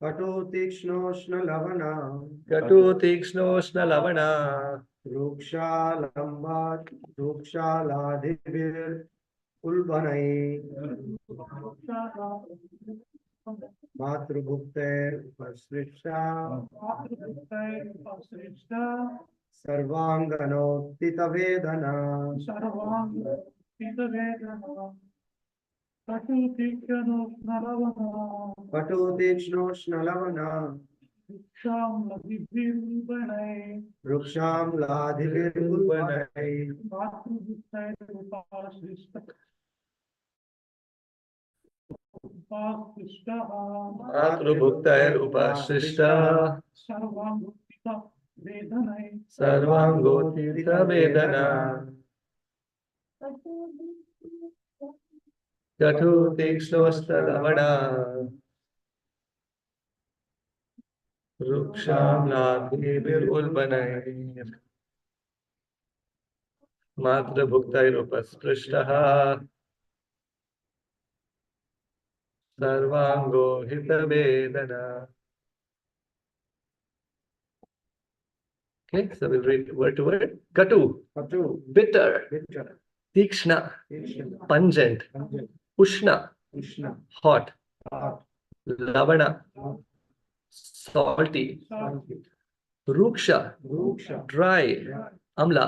कटु तीक्ष्णोष्ण लवणा वृक्षालम्बात् मातृभुक्तैरुपसृष्टा सर्वाङ्गनोत्थितवेदना कटु तीक्ष्णोष्ण लवणा वृक्षाम्लाधिभिर्गुल्बनैः मातृभुक्तैरुपसृष्टा सर्वाङ्गोत्थितवेदना कटु तीक्ष्णोष्ण लवणा वृक्षाम्लाधिभिर्गुल्बनैः मातृभुक्तैरुपसृष्टः सर्वांगो हितवेदना. Okay, so we'll read word to word. Katu, bitter. Tikshna, pungent. Ushna, hot. Lavana, salty. Ruksha, dry. Amla,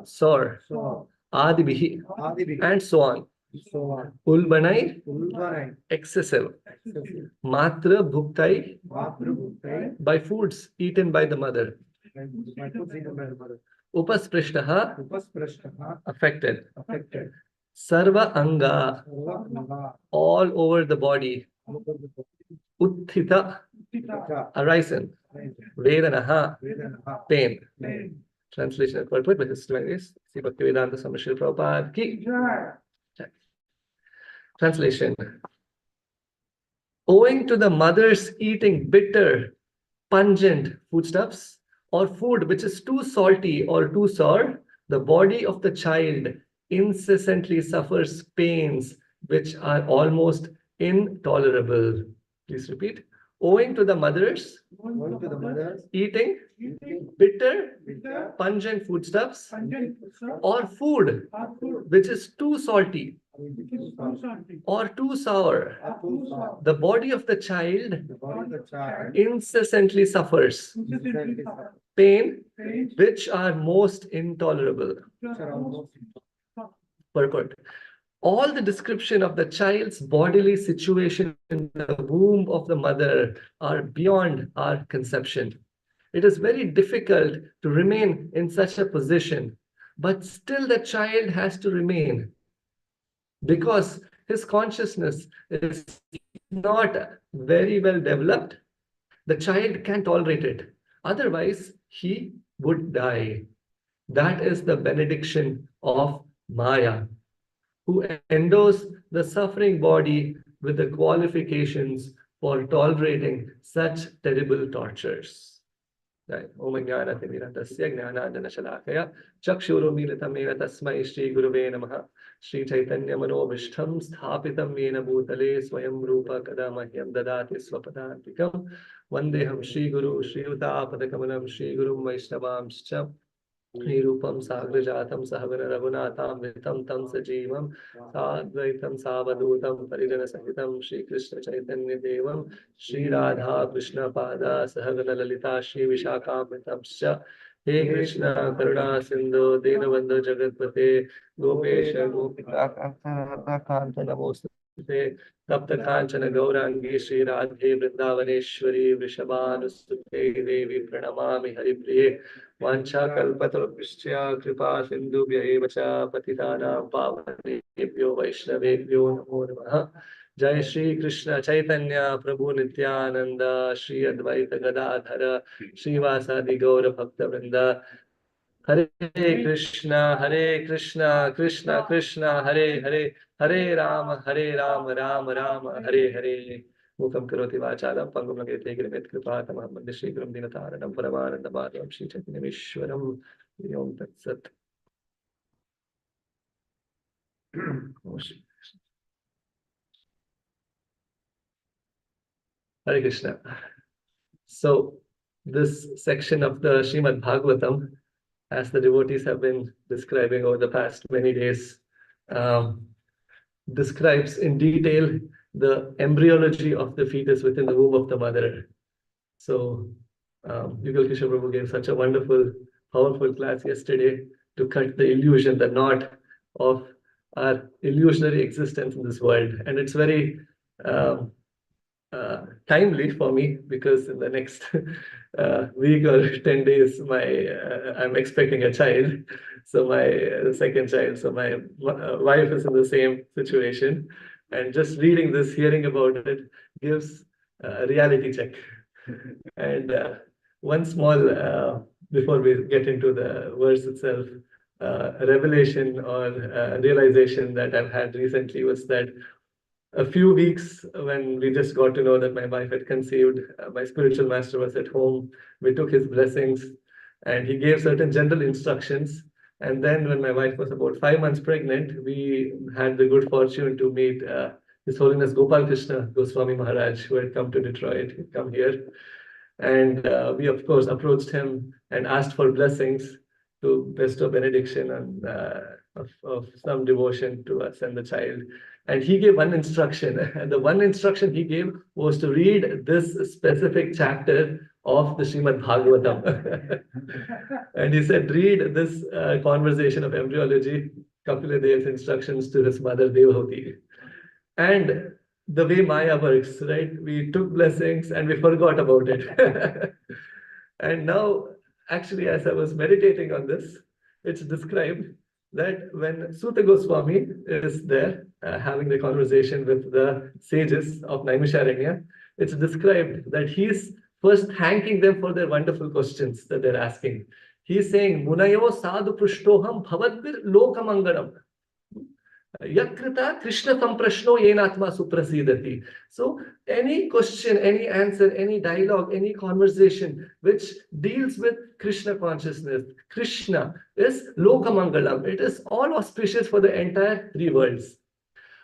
sour. Adibihi, and so on. Ulbanai, excessive. Matra bhuktai, by foods eaten by the mother. Upasprishtah, affected. Sarva anga, all over the body. Utthita, arisen. Vedanaha, pain. Translation purport by His Holiness Sri Bhaktivedanta Swami Srila Prabhupada ki. Translation. Owing to the mother's eating bitter, pungent foodstuffs or food which is too salty or too sour, the body of the child incessantly suffers pains which are almost intolerable. Please repeat. Owing to the mother's eating bitter, pungent foodstuffs or food which is too salty or too sour, the body of the child incessantly suffers pain which are most intolerable. Purport. All the description of the child's bodily situation in the womb of the mother are beyond our conception. It is very difficult to remain in such a position, but still the child has to remain because his consciousness is not very well developed. The child can't tolerate it. Otherwise, he would die. That is the benediction of Maya, who endows the suffering body with the qualifications for tolerating such terrible tortures. Om Jnanatimiratasya Jnananjanashalakaya Chakshurumilitamena Tasmai Shri Gurave Namaha Shri Chaitanya Manobhishtham Sthapitam Yena Bhutale Swayam Rupa Kadamahyam Dadati Swapadantikam Vandeham Shri Guru Shri Utapatakamanam Shri Gurum Vaishnavamscha Nirupam Sagrajatam Sahavana Raghunatham Vitam Tam Sajivam Sadvaitam Savadutam Parijana Sahitam Shri Krishna Chaitanya Devam Shri Radha Krishna Pada Sahavana Lalita Shri Vishakamitamscha He Krishna Karuna Sindhu Dinabandhu Jagatpate Gopesha Gopika Kanta Namostate Tapta Kanchana Gaurangi Shri Radhe Vrindavaneshwari Vrishabhanusute Devi Pranamami Haripriye Vancha kalpatarubhishya kripa sindhubhya eva cha patitanam pavanebhyo vaishnavebhyo namo namaha. Jai Shri Krishna Chaitanya Prabhu Nityananda Shri Advaita Gadadhara Shri Vasadi Gaura Bhakta Vrinda. Hare Krishna Krishna Krishna Hare Hare Hare Rama Rama Rama Hare Hare. Mukam karoti vachalam pangum lagete girimet kripatamam vande Shri Gurum Dinataranam Paramanandamatam Shri Chaitanyamishwaram. Om Tat Sat. Hare Krishna. So, this section of the Srimad Bhagavatam, as the devotees have been describing over the past many days, um, describes in detail the embryology of the fetus within the womb of the mother. So, Yugal Kishore Prabhu gave such a wonderful, powerful class yesterday to cut the illusion, the knot of our illusionary existence in this world. And it's very um, timely for me because in the next week or 10 days, I'm expecting a child. So my second child. So my wife is in the same situation. And just reading this, hearing about it gives a reality check. And one small, before we get into the verse itself, revelation or realization that I've had recently was that a few weeks when we just got to know that my wife had conceived, my spiritual master was at home. We took his blessings and he gave certain general instructions. And then when my wife was about 5 months pregnant, we had the good fortune to meet His Holiness Gopal Krishna Goswami Maharaj, who had come to Detroit. He'd come here. And we, of course, approached him and asked for blessings to bestow benediction and of some devotion to us and the child. And he gave one instruction. And the one instruction he gave was to read this specific chapter of the Srimad Bhagavatam. And he said, read this conversation of embryology, Kapila Dev's instructions to his mother Devhuti. And the way Maya works, right? We took blessings and we forgot about it. And now, actually, as I was meditating on this, it's described that when Suta Goswami is there having the conversation with the sages of Naimisharanya, it's described that he's first thanking them for their wonderful questions that they're asking. He's saying, Munayo sadhu pushtoham bhavadvir lokamangalam. Yakrita Krishna samprashno yenatma suprasidati. So any question, any answer, any dialogue, any conversation which deals with Krishna consciousness, Krishna is lokamangalam. It is all auspicious for the entire three worlds.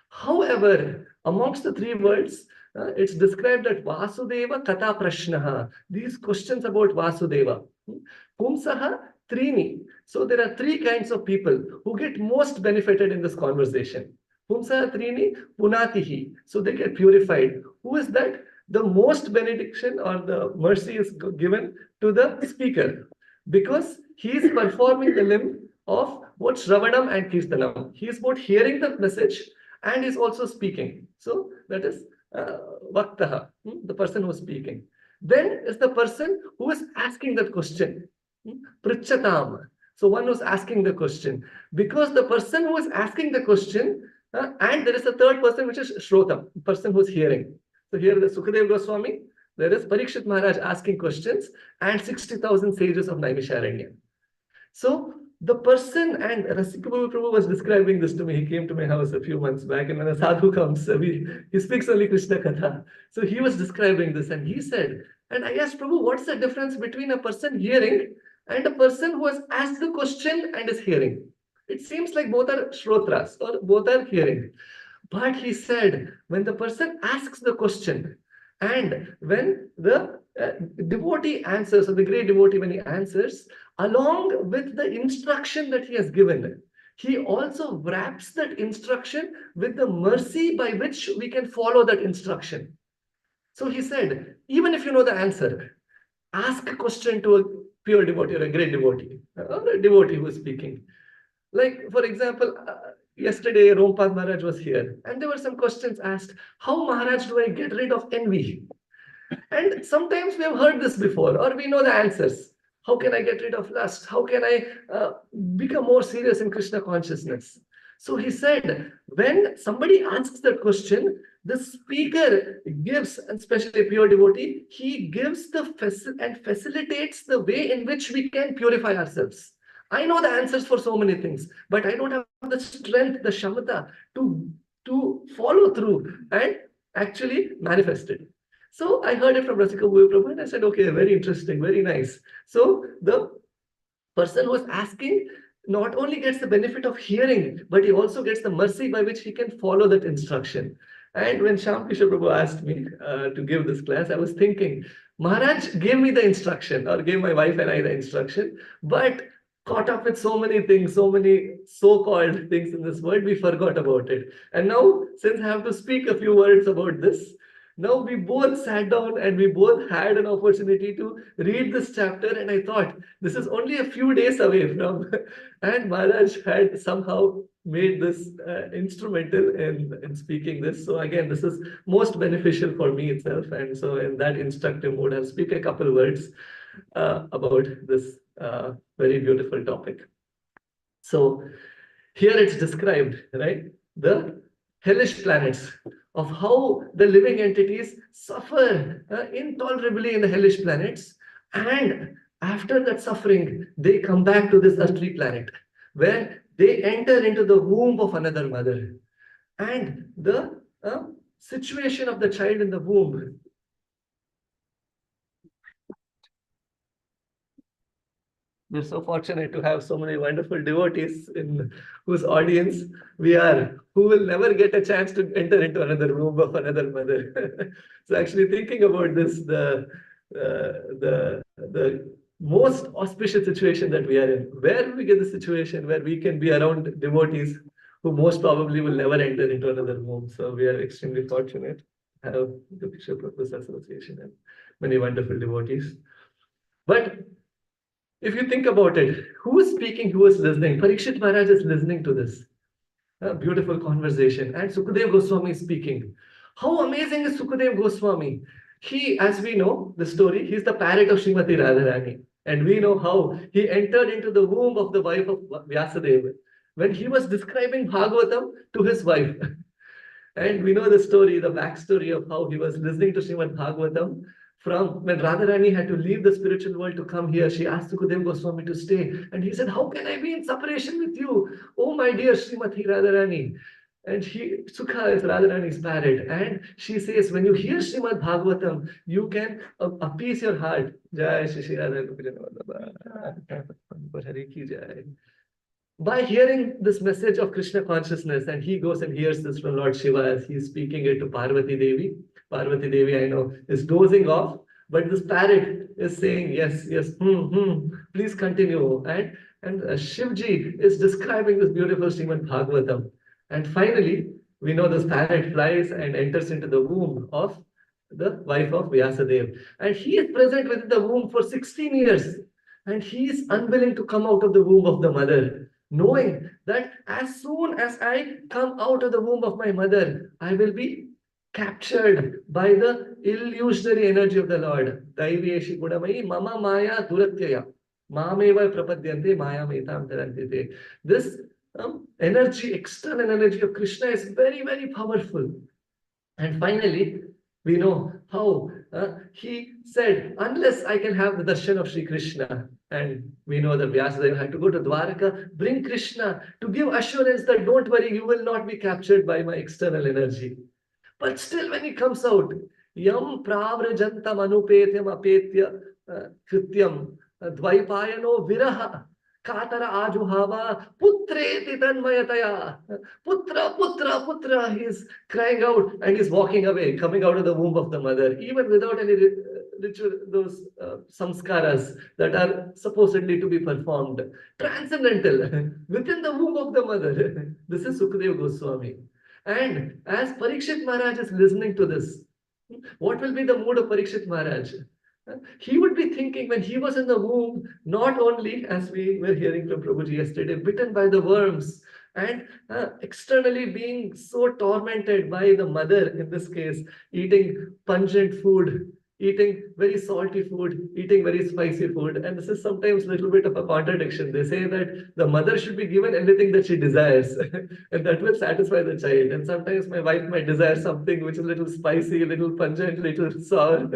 However, amongst the three worlds, it's described that Vasudeva Kata Prashnaha. These questions about Vasudeva. Pumsaha Trini. So there are three kinds of people who get most benefited in this conversation. Pumsaha Trini Punatihi. So they get purified. Who is that? The most benediction or the mercy is given to the speaker because he is performing the limb of both Shravanam and Kirtanam. He is both hearing the message and is also speaking. So that is Vaktaha, the person who is speaking. Then is the person who is asking that question. Prichatam. So one who's asking the question. Because the person who is asking the question, and there is a third person which is Shrotam, person who's hearing. So here the Sukadev Goswami, there is Parikshit Maharaj asking questions and 60,000 sages of Naimisharanya. So the person, and Rasika Prabhu was describing this to me. He came to my house a few months back, and when a sadhu comes, he speaks only Krishna Katha. So he was describing this, and he said, and I asked Prabhu, what's the difference between a person hearing and a person who has asked the question and is hearing? It seems like both are shrotras or both are hearing. But he said, when the person asks the question and when the devotee answers, or the great devotee, when he answers, along with the instruction that he has given, he also wraps that instruction with the mercy by which we can follow that instruction. So he said, even if you know the answer, ask a question to a pure devotee or a great devotee, or a devotee who is speaking. Like, for example, yesterday Rompad Maharaj was here and there were some questions asked. How, Maharaj, do I get rid of envy? And sometimes we have heard this before, or we know the answers. How can I get rid of lust? How can I become more serious in Krishna consciousness? So he said, when somebody asks that question, the speaker gives, and especially a pure devotee, he gives the and facilitates the way in which we can purify ourselves. I know the answers for so many things, but I don't have the strength, the shamata to follow through and actually manifest it. So I heard it from Rasika Prabhu and I said, okay, very interesting, very nice. So the person who is asking not only gets the benefit of hearing, but he also gets the mercy by which he can follow that instruction. And when Shyam Kishore Prabhu asked me to give this class, I was thinking, Maharaj gave me the instruction or gave my wife and I the instruction, but caught up with so many things, so many so-called things in this world, we forgot about it. And now, since I have to speak a few words about this, now we both sat down and we both had an opportunity to read this chapter. And I thought, this is only a few days away from, and Maharaj had somehow made this instrumental in speaking this. So again, this is most beneficial for me itself. And so in that instructive mode, I'll speak a couple words about this very beautiful topic. So here it's described, right? The hellish planets, of how the living entities suffer intolerably in the hellish planets. And after that suffering, they come back to this Astri planet, where they enter into the womb of another mother. And the situation of the child in the womb, we're so fortunate to have so many wonderful devotees in whose audience we are, who will never get a chance to enter into another womb of another mother. So actually thinking about this, the most auspicious situation that we are in, where we get the situation where we can be around devotees who most probably will never enter into another womb. So we are extremely fortunate to have the Bishop Purpose Association and many wonderful devotees. But if you think about it, who is speaking, who is listening? Parikshit Maharaj is listening to this. A beautiful conversation. And Sukadev Goswami is speaking. How amazing is Sukadev Goswami? He, as we know the story, he's the parrot of Srimati Radharani. And we know how he entered into the womb of the wife of Vyasadeva when he was describing Bhagavatam to his wife. And we know the story, the backstory of how he was listening to Srimad Bhagavatam. From when Radharani had to leave the spiritual world to come here, she asked Sukadev Goswami to stay. And he said, how can I be in separation with you? Oh, my dear Srimati Radharani. And Sukha is Radharani's parrot. And she says, when you hear Srimad Bhagavatam, you can appease your heart. Jai Shri Radha Hari Ki Jai. By hearing this message of Krishna consciousness, and he goes and hears this from Lord Shiva as he's speaking it to Parvati Devi. Parvati Devi, I know, is dozing off, but this parrot is saying, yes, yes, please continue. And Shivji is describing this beautiful Srimad Bhagavatam. And finally, we know this parrot flies and enters into the womb of the wife of Vyasadeva. And he is present within the womb for 16 years. And he is unwilling to come out of the womb of the mother, knowing that as soon as I come out of the womb of my mother, I will be captured by the illusionary energy of the Lord. Daiveshi Gudamai Mama Maya Duratyaya. Mameva Prapadyante Maya Metam Tarantite. This energy, external energy of Krishna is very, very powerful. And finally, we know how he said, unless I can have the darshan of Sri Krishna, and we know that Vyasadeva had to go to Dwaraka, bring Krishna to give assurance that don't worry, you will not be captured by my external energy. But still when he comes out, yam pravrajantam anupetyam apetya krityam dvaipayano viraha katara ajuhava putreti tanmayataya. Putra, putra, putra. He is crying out and he's walking away, coming out of the womb of the mother, even without any ritual, those samskaras that are supposedly to be performed. Transcendental, within the womb of the mother. This is Sukadeva Goswami. And as Parikshit Maharaj is listening to this, what will be the mood of Parikshit Maharaj? He would be thinking when he was in the womb, not only, as we were hearing from Prabhuji yesterday, bitten by the worms and externally being so tormented by the mother, in this case, eating pungent food, eating very salty food, eating very spicy food. And this is sometimes a little bit of a contradiction. They say that the mother should be given anything that she desires and that will satisfy the child. And sometimes my wife might desire something which is a little spicy, a little pungent, a little sour.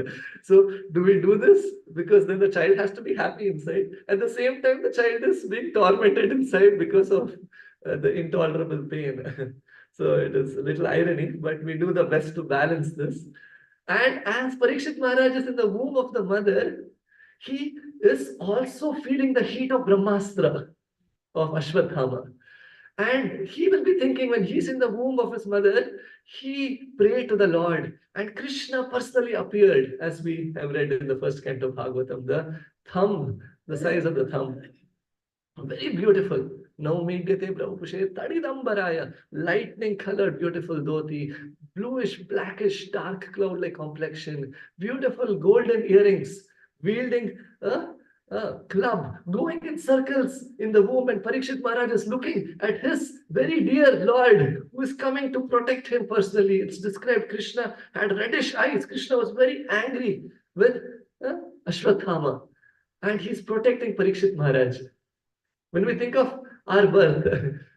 So do we do this? Because then the child has to be happy inside. At the same time, the child is being tormented inside because of the intolerable pain. So it is a little irony, but we do the best to balance this. And as Parikshit Maharaj is in the womb of the mother, he is also feeling the heat of Brahmastra, of Ashwatthama. And he will be thinking when he's in the womb of his mother, he prayed to the Lord. And Krishna personally appeared, as we have read in the first canto of Bhagavatam, the thumb, the size of the thumb. Very beautiful. Naumidhyate Prabhupushe Tadidambaraya. Lightning colored, beautiful dhoti, bluish, blackish, dark cloud-like complexion, beautiful golden earrings, wielding a club, going in circles in the womb, and Parikshit Maharaj is looking at his very dear Lord who is coming to protect him personally. It's described Krishna had reddish eyes. Krishna was very angry with Ashwathama, and he's protecting Parikshit Maharaj. When we think of our birth,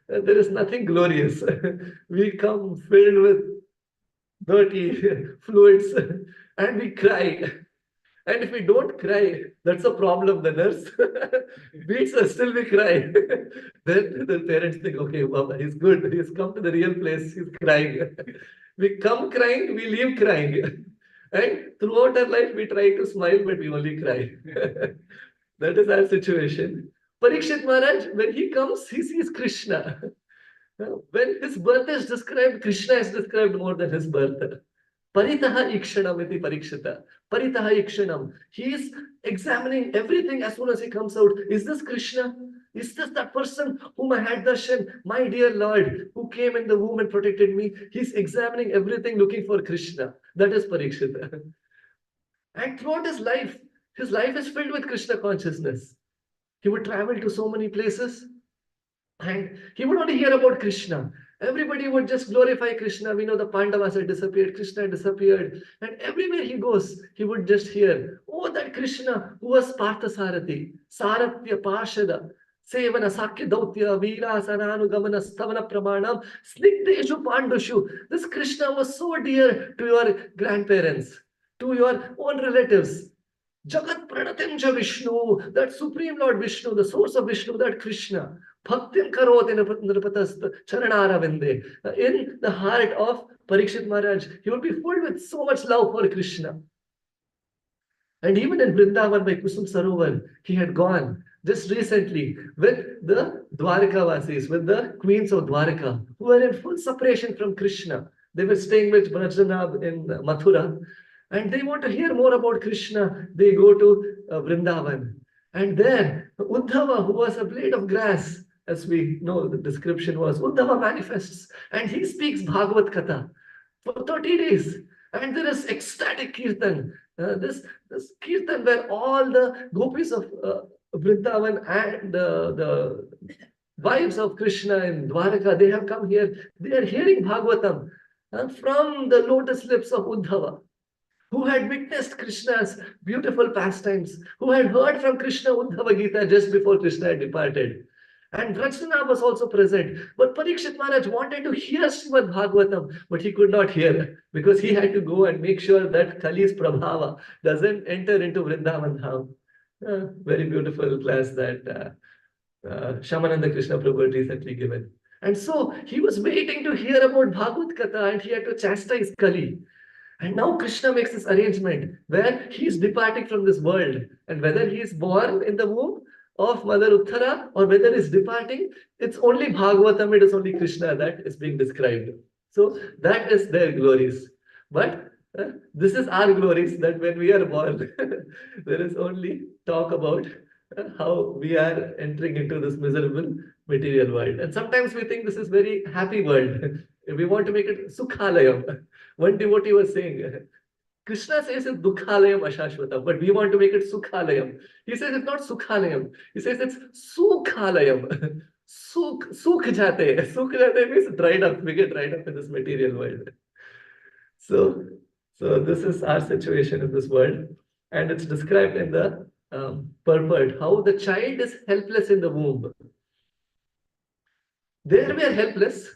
there is nothing glorious. We come filled with dirty fluids and we cry. And if we don't cry, that's a problem. The nurse beats us, still we cry. Then the parents think, okay, Baba, he's good. He's come to the real place. He's crying. We come crying, we leave crying. And throughout our life, we try to smile, but we only cry. That is our situation. Parikshit Maharaj, when he comes, he sees Krishna. When his birth is described, Krishna is described more than his birth. Paritaha ikshanam iti parikshita. Paritaha ikshanam. He is examining everything as soon as he comes out. Is this Krishna? Is this that person whom I had darshan? My dear Lord, who came in the womb and protected me? He's examining everything, looking for Krishna. That is Parikshita. And throughout his life is filled with Krishna consciousness. He would travel to so many places and he would only hear about Krishna. Everybody would just glorify Krishna. We know the Pandavas had disappeared, Krishna had disappeared. And everywhere he goes, he would just hear, oh, that Krishna who was Parthasarathi, Saratya Pashada, Sevana Sakya Dautya, Veera Sananugamana Stavana Pramanam, Snigdeshu Pandushu. This Krishna was so dear to your grandparents, to your own relatives. Jagat Pranatimja Vishnu, that Supreme Lord Vishnu, the source of Vishnu, that Krishna. Bhaktim Karoti Nripatasta Charanara Vinde. In the heart of Parikshit Maharaj, he would be filled with so much love for Krishna. And even in Vrindavan by Kusum Sarovar, he had gone just recently with the Dwarikavasis, with the queens of Dwarika, who were in full separation from Krishna. They were staying with Brajranab in Mathura. And they want to hear more about Krishna. They go to Vrindavan. And there, Uddhava, who was a blade of grass, as we know the description was, Uddhava manifests. And he speaks Bhagavad Katha for 30 days. And there is ecstatic kirtan. This kirtan where all the gopis of Vrindavan and the wives of Krishna in Dwaraka, they have come here. They are hearing Bhagavatam from the lotus lips of Uddhava, who had witnessed Krishna's beautiful pastimes, who had heard from Krishna Uddhava Gita just before Krishna had departed. And Rajana was also present. But Parikshit Maharaj wanted to hear Srimad Bhagavatam, but he could not hear because he had to go and make sure that Kali's Prabhava doesn't enter into Vrindavan Dham. Very beautiful class that Shamananda Krishna Prabhu had recently given. And so he was waiting to hear about Bhagavad Katha and he had to chastise Kali. And now Krishna makes this arrangement where he is departing from this world. And whether he is born in the womb of Mother Uttara or whether he's departing, it's only Bhagavatam, it is only Krishna that is being described. So that is their glories. But this is our glories, that when we are born, there is only talk about how we are entering into this miserable material world. And sometimes we think this is very happy world. We want to make it Sukhalayam. One devotee was saying, Krishna says it's Dukhalayam Ashashvatam, but we want to make it Sukhalayam. He says it's not Sukhalayam. He says it's Sukhalayam. Sukh jate. Sukh jate means dried up. We get dried up in this material world. So this is our situation in this world. And it's described in the purport, how the child is helpless in the womb. There we are helpless.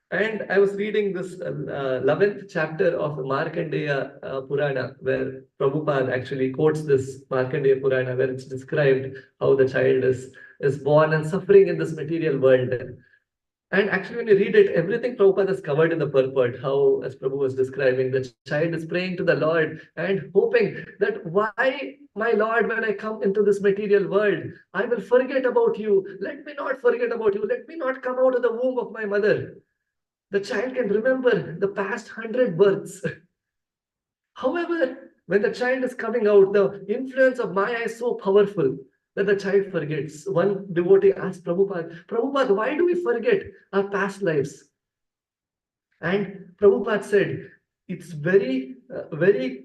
And I was reading this 11th chapter of the Markandeya Purana, where Prabhupada actually quotes this Markandeya Purana, where it's described how the child is born and suffering in this material world. And actually, when you read it, everything Prabhupada is covered in the purport. How, as Prabhu was describing, the child is praying to the Lord and hoping that why, my Lord, when I come into this material world, I will forget about you. Let me not forget about you. Let me not come out of the womb of my mother. The child can remember the past 100 births. However, when the child is coming out, the influence of Maya is so powerful that the child forgets. One devotee asked Prabhupada, Prabhupada, why do we forget our past lives? And Prabhupada said, it's very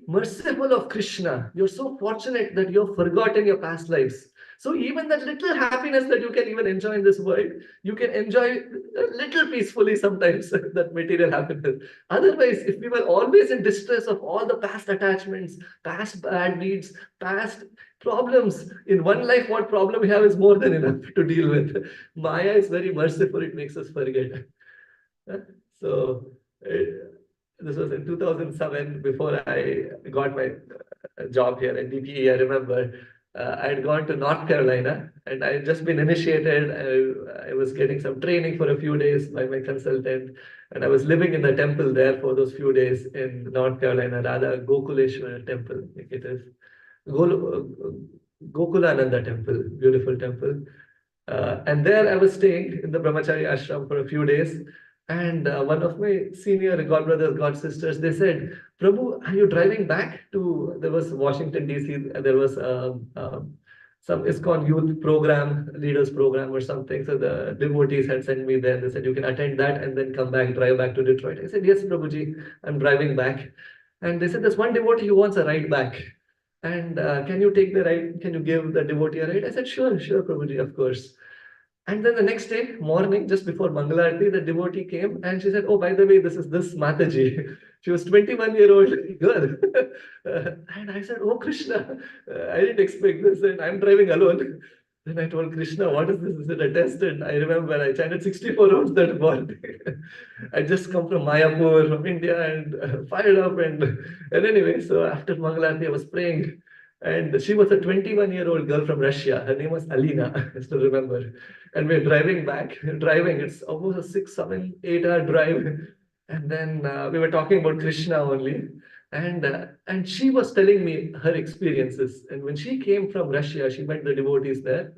merciful of Krishna. You're so fortunate that you've forgotten your past lives. So even that little happiness that you can even enjoy in this world, you can enjoy a little peacefully sometimes, that material happiness. Otherwise, if we were always in distress of all the past attachments, past bad deeds, past problems, in one life, what problem we have is more than enough to deal with. Maya is very merciful, it makes us forget. So this was in 2007 before I got my job here at DPE. I remember I had gone to North Carolina and I had just been initiated. I was getting some training for a few days by my consultant, and I was living in the temple there for those few days in North Carolina, Radha Gokuleshwara temple, I think it is. Gokulananda temple, beautiful temple. And there I was staying in the Brahmachari ashram for a few days. And one of my senior god brothers, god sisters, they said, Prabhu, are you driving back to, there was Washington, D.C., there was some ISKCON youth program, leaders program or something. So the devotees had sent me there. They said, you can attend that and then come back, drive back to Detroit. I said, yes, Prabhuji, I'm driving back. And they said, there's one devotee who wants a ride back. And can you take the ride? Can you give the devotee a ride? I said, sure, sure, Prabhuji, of course. And then the next day, morning, just before Mangalarti, the devotee came and she said, oh, by the way, this is this Mataji. She was 21-year-old girl. And I said, oh, Krishna, I didn't expect this and I'm driving alone. Then I told Krishna, what is this? Is it a test? And I remember I chanted 64 rounds that morning. I just come from Mayapur, from India, and fired up. And anyway, so after Mangalarti, I was praying. And she was a 21-year-old girl from Russia. Her name was Alina, I still remember. And we're driving back, driving. It's almost a 6, 7, 8 hour drive. And then we were talking about Krishna only. And she was telling me her experiences. And when she came from Russia, she met the devotees there.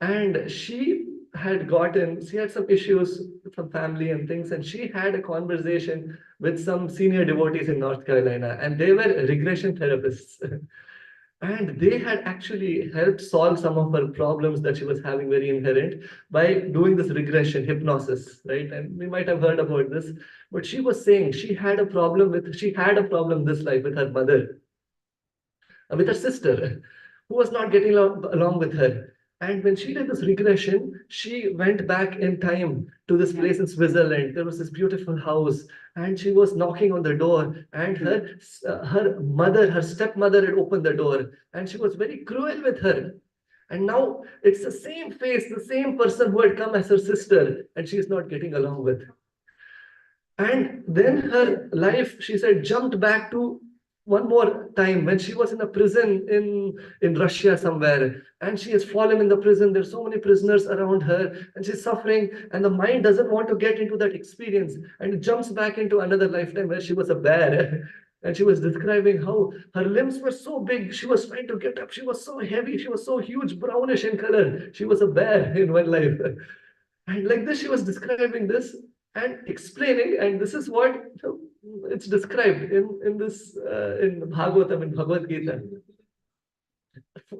And she had some issues from family and things. And she had a conversation with some senior devotees in North Carolina. And they were regression therapists. And they had actually helped solve some of her problems that she was having very inherent by doing this regression hypnosis, right? And we might have heard about this, but she was saying she had a problem this life with her mother, with her sister, who was not getting along with her. And when she did this regression, she went back in time to this place in Switzerland. There was this beautiful house, and she was knocking on the door, and her stepmother had opened the door, and she was very cruel with her. And now it's the same face, the same person who had come as her sister, and she's not getting along with. And then her life, she said, jumped back to one more time when she was in a prison in Russia somewhere, and she has fallen in the prison. There's so many prisoners around her, and she's suffering, and the mind doesn't want to get into that experience, and it jumps back into another lifetime where she was a bear. And she was describing how her limbs were so big. She was trying to get up. She was so heavy. She was so huge, brownish in color. She was a bear in one life. And like this, she was describing this and explaining, and this is what it's described in this in Bhagavatam, in Bhagavad Gita.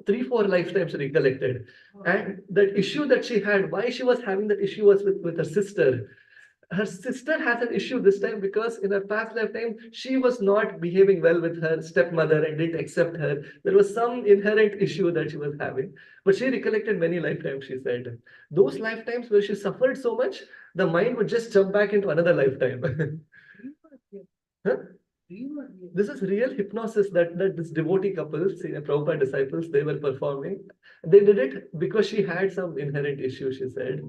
3, 4 lifetimes recollected. And that issue that she had, why she was having that issue was with her sister. Her sister has an issue this time because in her past lifetime, she was not behaving well with her stepmother and didn't accept her. There was some inherent issue that she was having. But she recollected many lifetimes, she said. Those lifetimes where she suffered so much, the mind would just jump back into another lifetime. Huh? This is real hypnosis that this devotee couple, Prabhupada disciples, they were performing. They did it because she had some inherent issue, she said.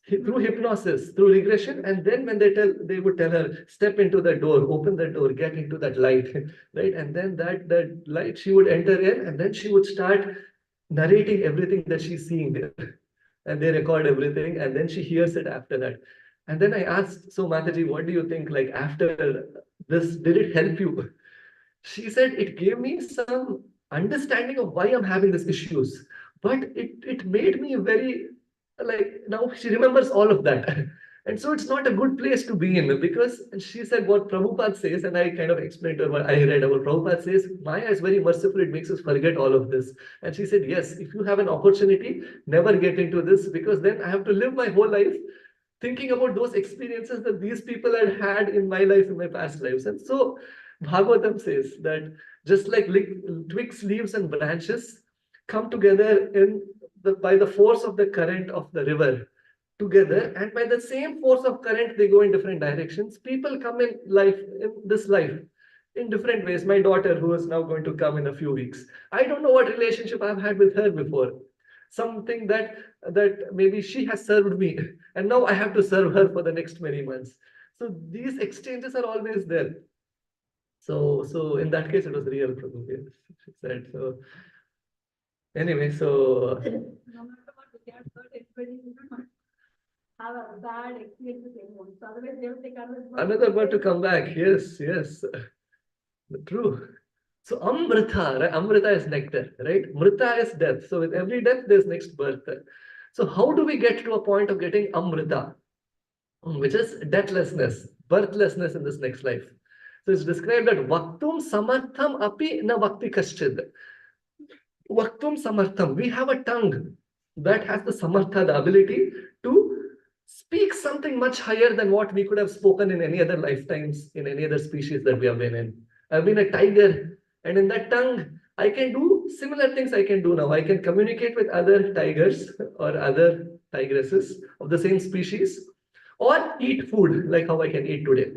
Through hypnosis, through regression, and then when they would tell her, step into the door, open the door, get into that light, right? And then that light, she would enter in, and then she would start narrating everything that she's seeing there. and they record everything, and then she hears it after that. And then I asked, so Mataji, what do you think? Like after this, did it help you? She said it gave me some understanding of why I'm having these issues, but it made me very, like, now she remembers all of that. And so it's not a good place to be in, because she said what Prabhupada says, and I kind of explained to her what I read about. Prabhupada says Maya is very merciful, it makes us forget all of this. And she said, yes, if you have an opportunity, never get into this, because then I have to live my whole life thinking about those experiences that these people had had in my life, in my past lives. And so Bhagavatam says that just like twigs, leaves, and branches come together by the force of the current of the river together, and by the same force of current, they go in different directions. People come in life, in this life, in different ways. My daughter, who is now going to come in a few weeks, I don't know what relationship I've had with her before. Something that maybe she has served me, and now I have to serve her for the next many months. So these exchanges are always there. So in that case, it was real, Prabhu. Yes, she said. So anyway, so No matter what, we can't hurt everybody. We don't have a bad experience with anyone. So otherwise, they will take another word to come back. Yes, yes, true. So Amrita, right? Amrita is nectar, right? Mrita is death. So with every death, there's next birth. So how do we get to a point of getting Amrita, which is deathlessness, birthlessness in this next life? So it's described that Vaktum Samartham Api Na Vakti Kaschid. Vaktum Samartham. We have a tongue that has the Samartha, the ability to speak something much higher than what we could have spoken in any other lifetimes, in any other species that we have been in. I've been a tiger, and in that tongue, I can do similar things I can do now. I can communicate with other tigers or other tigresses of the same species, or eat food like how I can eat today.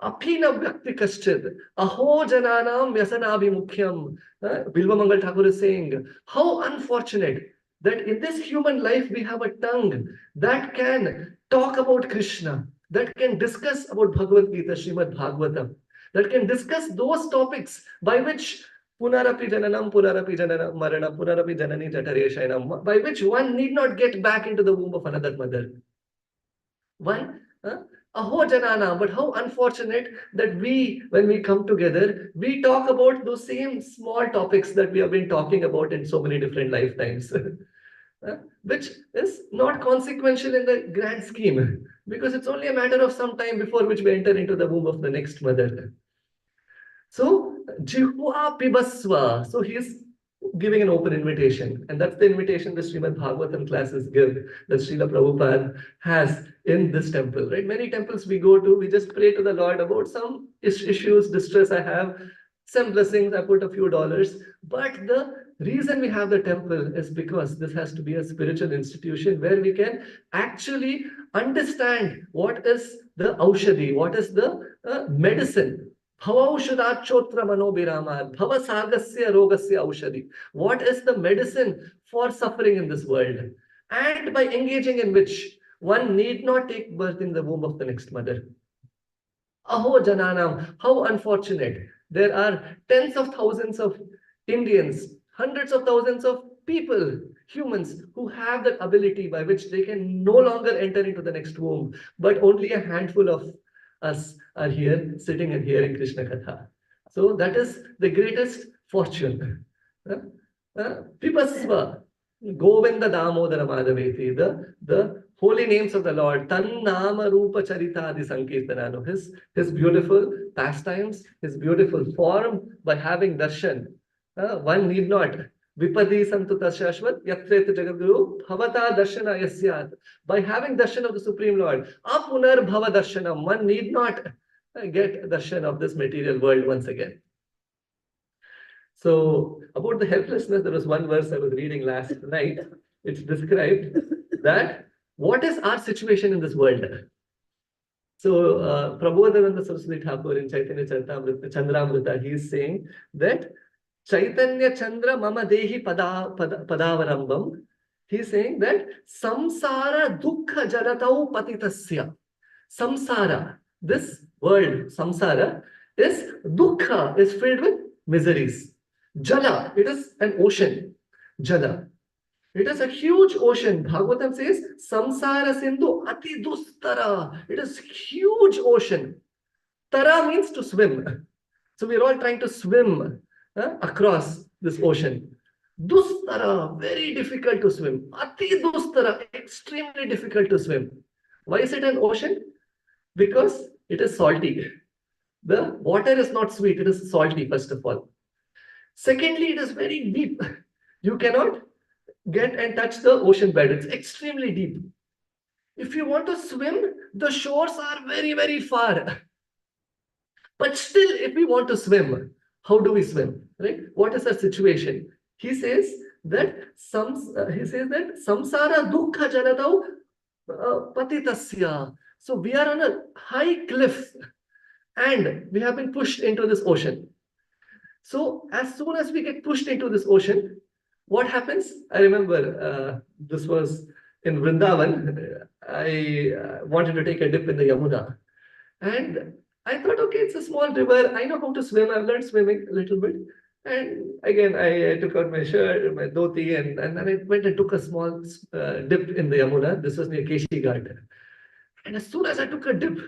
Apina Vyakti Kaschid, Aho Jananam Vyasanabhimukhyam. Bilva Mangal Thakur is saying, how unfortunate that in this human life we have a tongue that can talk about Krishna, that can discuss about Bhagavad Gita, Srimad Bhagavatam, that can discuss those topics by which Punarapi Jananam Marana, Punarapi Janani Jatare Shainam, by which one need not get back into the womb of another mother. One, Aho Janana, but how unfortunate that when we come together, we talk about those same small topics that we have been talking about in so many different lifetimes, which is not consequential in the grand scheme, because it's only a matter of some time before which we enter into the womb of the next mother. So, Jihva Pibasva. So he is giving an open invitation. And that's the invitation the Srimad Bhagavatam classes give, that Srila Prabhupada has in this temple, right? Many temples we go to, we just pray to the Lord about some issues, distress I have, some blessings, I put a few dollars. But the reason we have the temple is because this has to be a spiritual institution where we can actually understand what is the aushadhi, what is the medicine. Bhavaushadhachotra manobhiramad, bhavasagasya rogasya aushadhi. What is the medicine for suffering in this world? And by engaging in which one need not take birth in the womb of the next mother. Aho Jananam, how unfortunate. There are tens of thousands of Indians, hundreds of thousands of people, humans, who have that ability by which they can no longer enter into the next womb, but only a handful of us are here sitting and hearing Krishna Katha. So that is the greatest fortune. Pipasva, Govinda Damodara Madhaveti, the holy names of the Lord, Tan Nama Rupa Charitadi Sankirtanano, his beautiful pastimes, his beautiful form, by having darshan. One need not. Vipadi Santuta Shashvat, Yatret Jagadguru, Bhavata Darshana Yasyat. By having darshan of the Supreme Lord, Apunar Bhava Darshanam, one need not get darshan of this material world once again. So, about the helplessness, there was one verse I was reading last night. It's described that what is our situation in this world? So, Prabodhananda Saraswati Thakur in Chaitanya Chandramrita, he is saying that Chaitanya Chandra Mama Dehi Padavarambam. He is saying that Samsara Dukkha Jaratau Patitasya. Samsara, this world, Samsara, is Dukkha, is filled with miseries. Jala, it is an ocean. Jala. It is a huge ocean. Bhagavatam says, Samsara Sindhu Ati Dustara. It is huge ocean. Tara means to swim. So we're all trying to swim across this ocean. Dustara, very difficult to swim. Ati Dustara, extremely difficult to swim. Why is it an ocean? Because it is salty. The water is not sweet, it is salty, first of all. Secondly, it is very deep. You cannot get and touch the ocean bed. It's extremely deep. If you want to swim, the shores are very, very far. But still, if we want to swim, how do we swim? Right? What is our situation? He says that samsara dukkha jaladau patitasya. So we are on a high cliff and we have been pushed into this ocean. So as soon as we get pushed into this ocean, what happens? I remember this was in Vrindavan. I wanted to take a dip in the Yamuna. And I thought, okay, it's a small river. I know how to swim. I've learned swimming a little bit. And again, I took out my shirt, my dhoti, and then I went and took a small dip in the Yamuna. This was near Keshi Ghat. And as soon as I took a dip,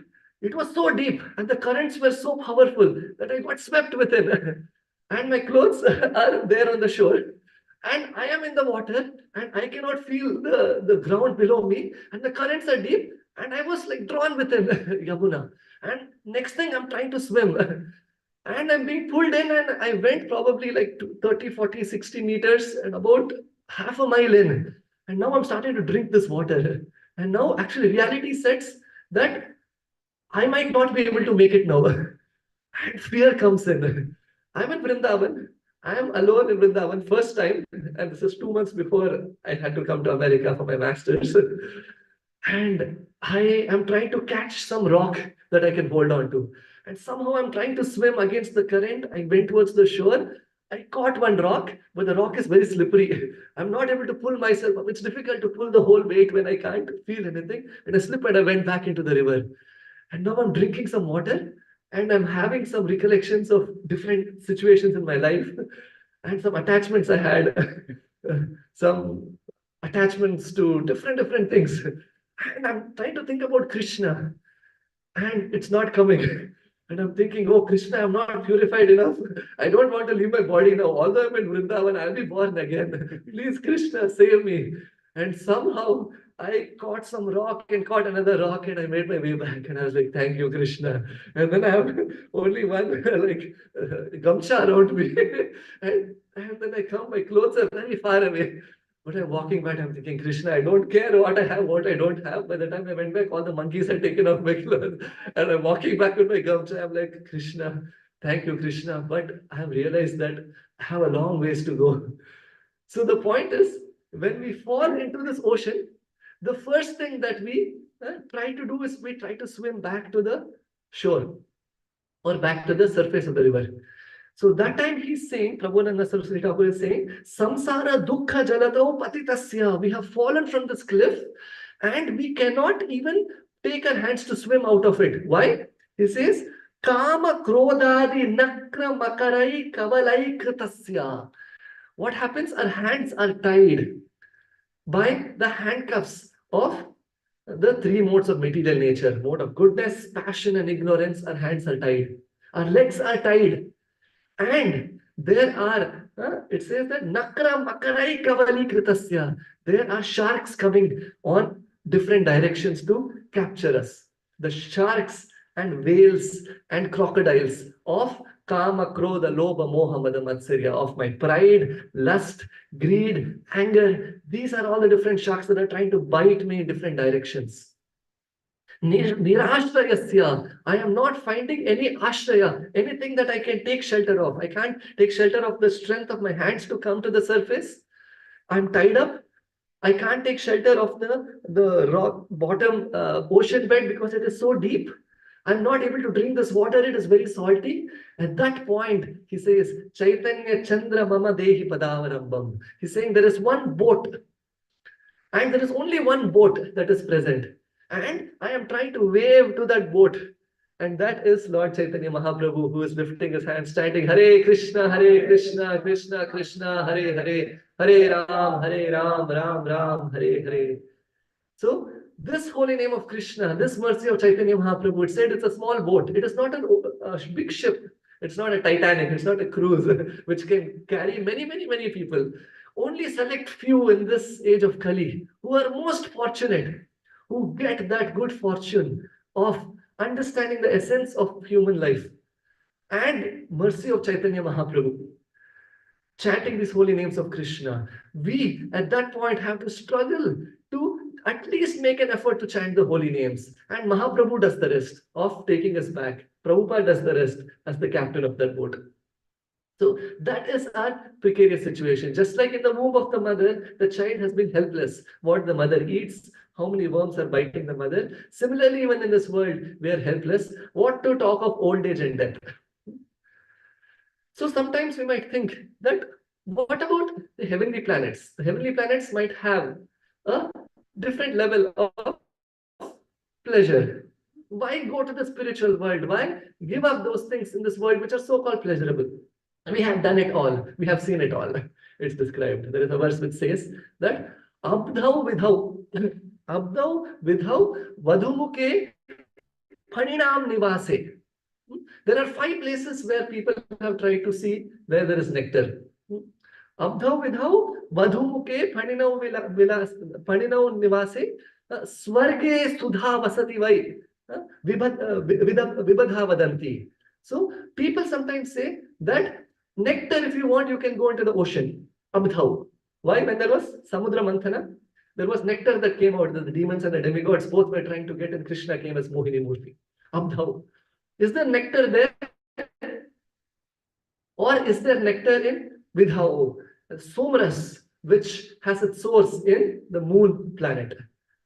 it was so deep and the currents were so powerful that I got swept within. And my clothes are there on the shore. And I am in the water and I cannot feel the ground below me. And the currents are deep. And I was like drawn within Yamuna. And next thing I'm trying to swim. And I'm being pulled in and I went probably like 30, 40, 60 meters and about half a mile in. And now I'm starting to drink this water. And now actually reality sets that I might not be able to make it now. And fear comes in. I'm in Vrindavan. I am alone in Vrindavan first time. And this is 2 months before I had to come to America for my master's. And I am trying to catch some rock that I can hold on to. And somehow I'm trying to swim against the current. I went towards the shore. I caught one rock, but the rock is very slippery. I'm not able to pull myself up. It's difficult to pull the whole weight when I can't feel anything. And I slipped and I went back into the river. And now I'm drinking some water and I'm having some recollections of different situations in my life and some attachments I had, some attachments to different things. And I'm trying to think about Krishna and it's not coming. And I'm thinking, oh, Krishna, I'm not purified enough. I don't want to leave my body now. Although I'm in Vrindavan, I'll be born again. Please, Krishna, save me. And somehow I caught some rock and caught another rock and I made my way back. And I was like, thank you, Krishna. And then I have only one gamcha around me. and then I come, my clothes are very far away. But I'm walking back, I'm thinking, Krishna, I don't care what I have, what I don't have. By the time I went back, all the monkeys had taken off my clothes. And I'm walking back with my gamcha. I'm like, Krishna, thank you, Krishna. But I have realized that I have a long ways to go. So the point is, when we fall into this ocean, the first thing that we try to do is we try to swim back to the shore or back to the surface of the river. So that time he's saying, Prabhu Saraswati Thakur is saying, Samsara dukkha jalatau patitasya. We have fallen from this cliff and we cannot even take our hands to swim out of it. Why? He says, Kama krodadi nakra makarai kavalai kritasya. What happens? Our hands are tied by the handcuffs of the three modes of material nature. Mode of goodness, passion, and ignorance. Our hands are tied. Our legs are tied. And there are, it says that nakra makarai kavali kritasya. There are sharks coming on different directions to capture us. The sharks and whales and crocodiles of kama, krodha, lobha, moha, mada, matsarya, of my pride, lust, greed, anger. These are all the different sharks that are trying to bite me in different directions. Nirashrayasya. I am not finding any ashraya, anything that I can take shelter of. I can't take shelter of the strength of my hands to come to the surface. I'm tied up. I can't take shelter of the rock bottom ocean bed because it is so deep. I'm not able to drink this water. It is very salty. At that point, he says, Chaitanya Chandra Mama Dehi Padavarambam. He's saying there is one boat. And there is only one boat that is present. And I am trying to wave to that boat. And that is Lord Chaitanya Mahaprabhu, who is lifting his hands, chanting Hare Krishna, Krishna Krishna, Hare Hare, Hare Ram, Ram Ram, Hare Hare. So this holy name of Krishna, this mercy of Chaitanya Mahaprabhu, it said it's a small boat. It is not a big ship. It's not a Titanic. It's not a cruise which can carry many people. Only select few in this age of Kali who are most fortunate, who get that good fortune of understanding the essence of human life and mercy of Chaitanya Mahaprabhu, chanting these holy names of Krishna. We at that point have to struggle to at least make an effort to chant the holy names. And Mahaprabhu does the rest of taking us back. Prabhupada does the rest as the captain of that boat. So that is our precarious situation. Just like in the womb of the mother, the child has been helpless. What the mother eats, how many worms are biting the mother. Similarly, even in this world, we are helpless. What to talk of old age and death? So sometimes we might think that, what about the heavenly planets? The heavenly planets might have a different level of pleasure. Why go to the spiritual world? Why give up those things in this world which are so-called pleasurable? We have done it all. We have seen it all. It's described. There is a verse which says that Abdhau vidhau vadhumuke phaninam nivase. There are 5 places where people have tried to see where there is nectar. Abdhau vidhau vadhumuke phaninau nivase swarge sudha vasati vai vibadha vadanti. So people sometimes say that nectar, if you want, you can go into the ocean. Abdhau. Why? When there was Samudra Manthana, there was nectar that came out. The demons and the demigods both were trying to get, and Krishna came as Mohini Murti. Abdhau. Is there nectar there? Or is there nectar in Vidhau, Somras, which has its source in the moon planet?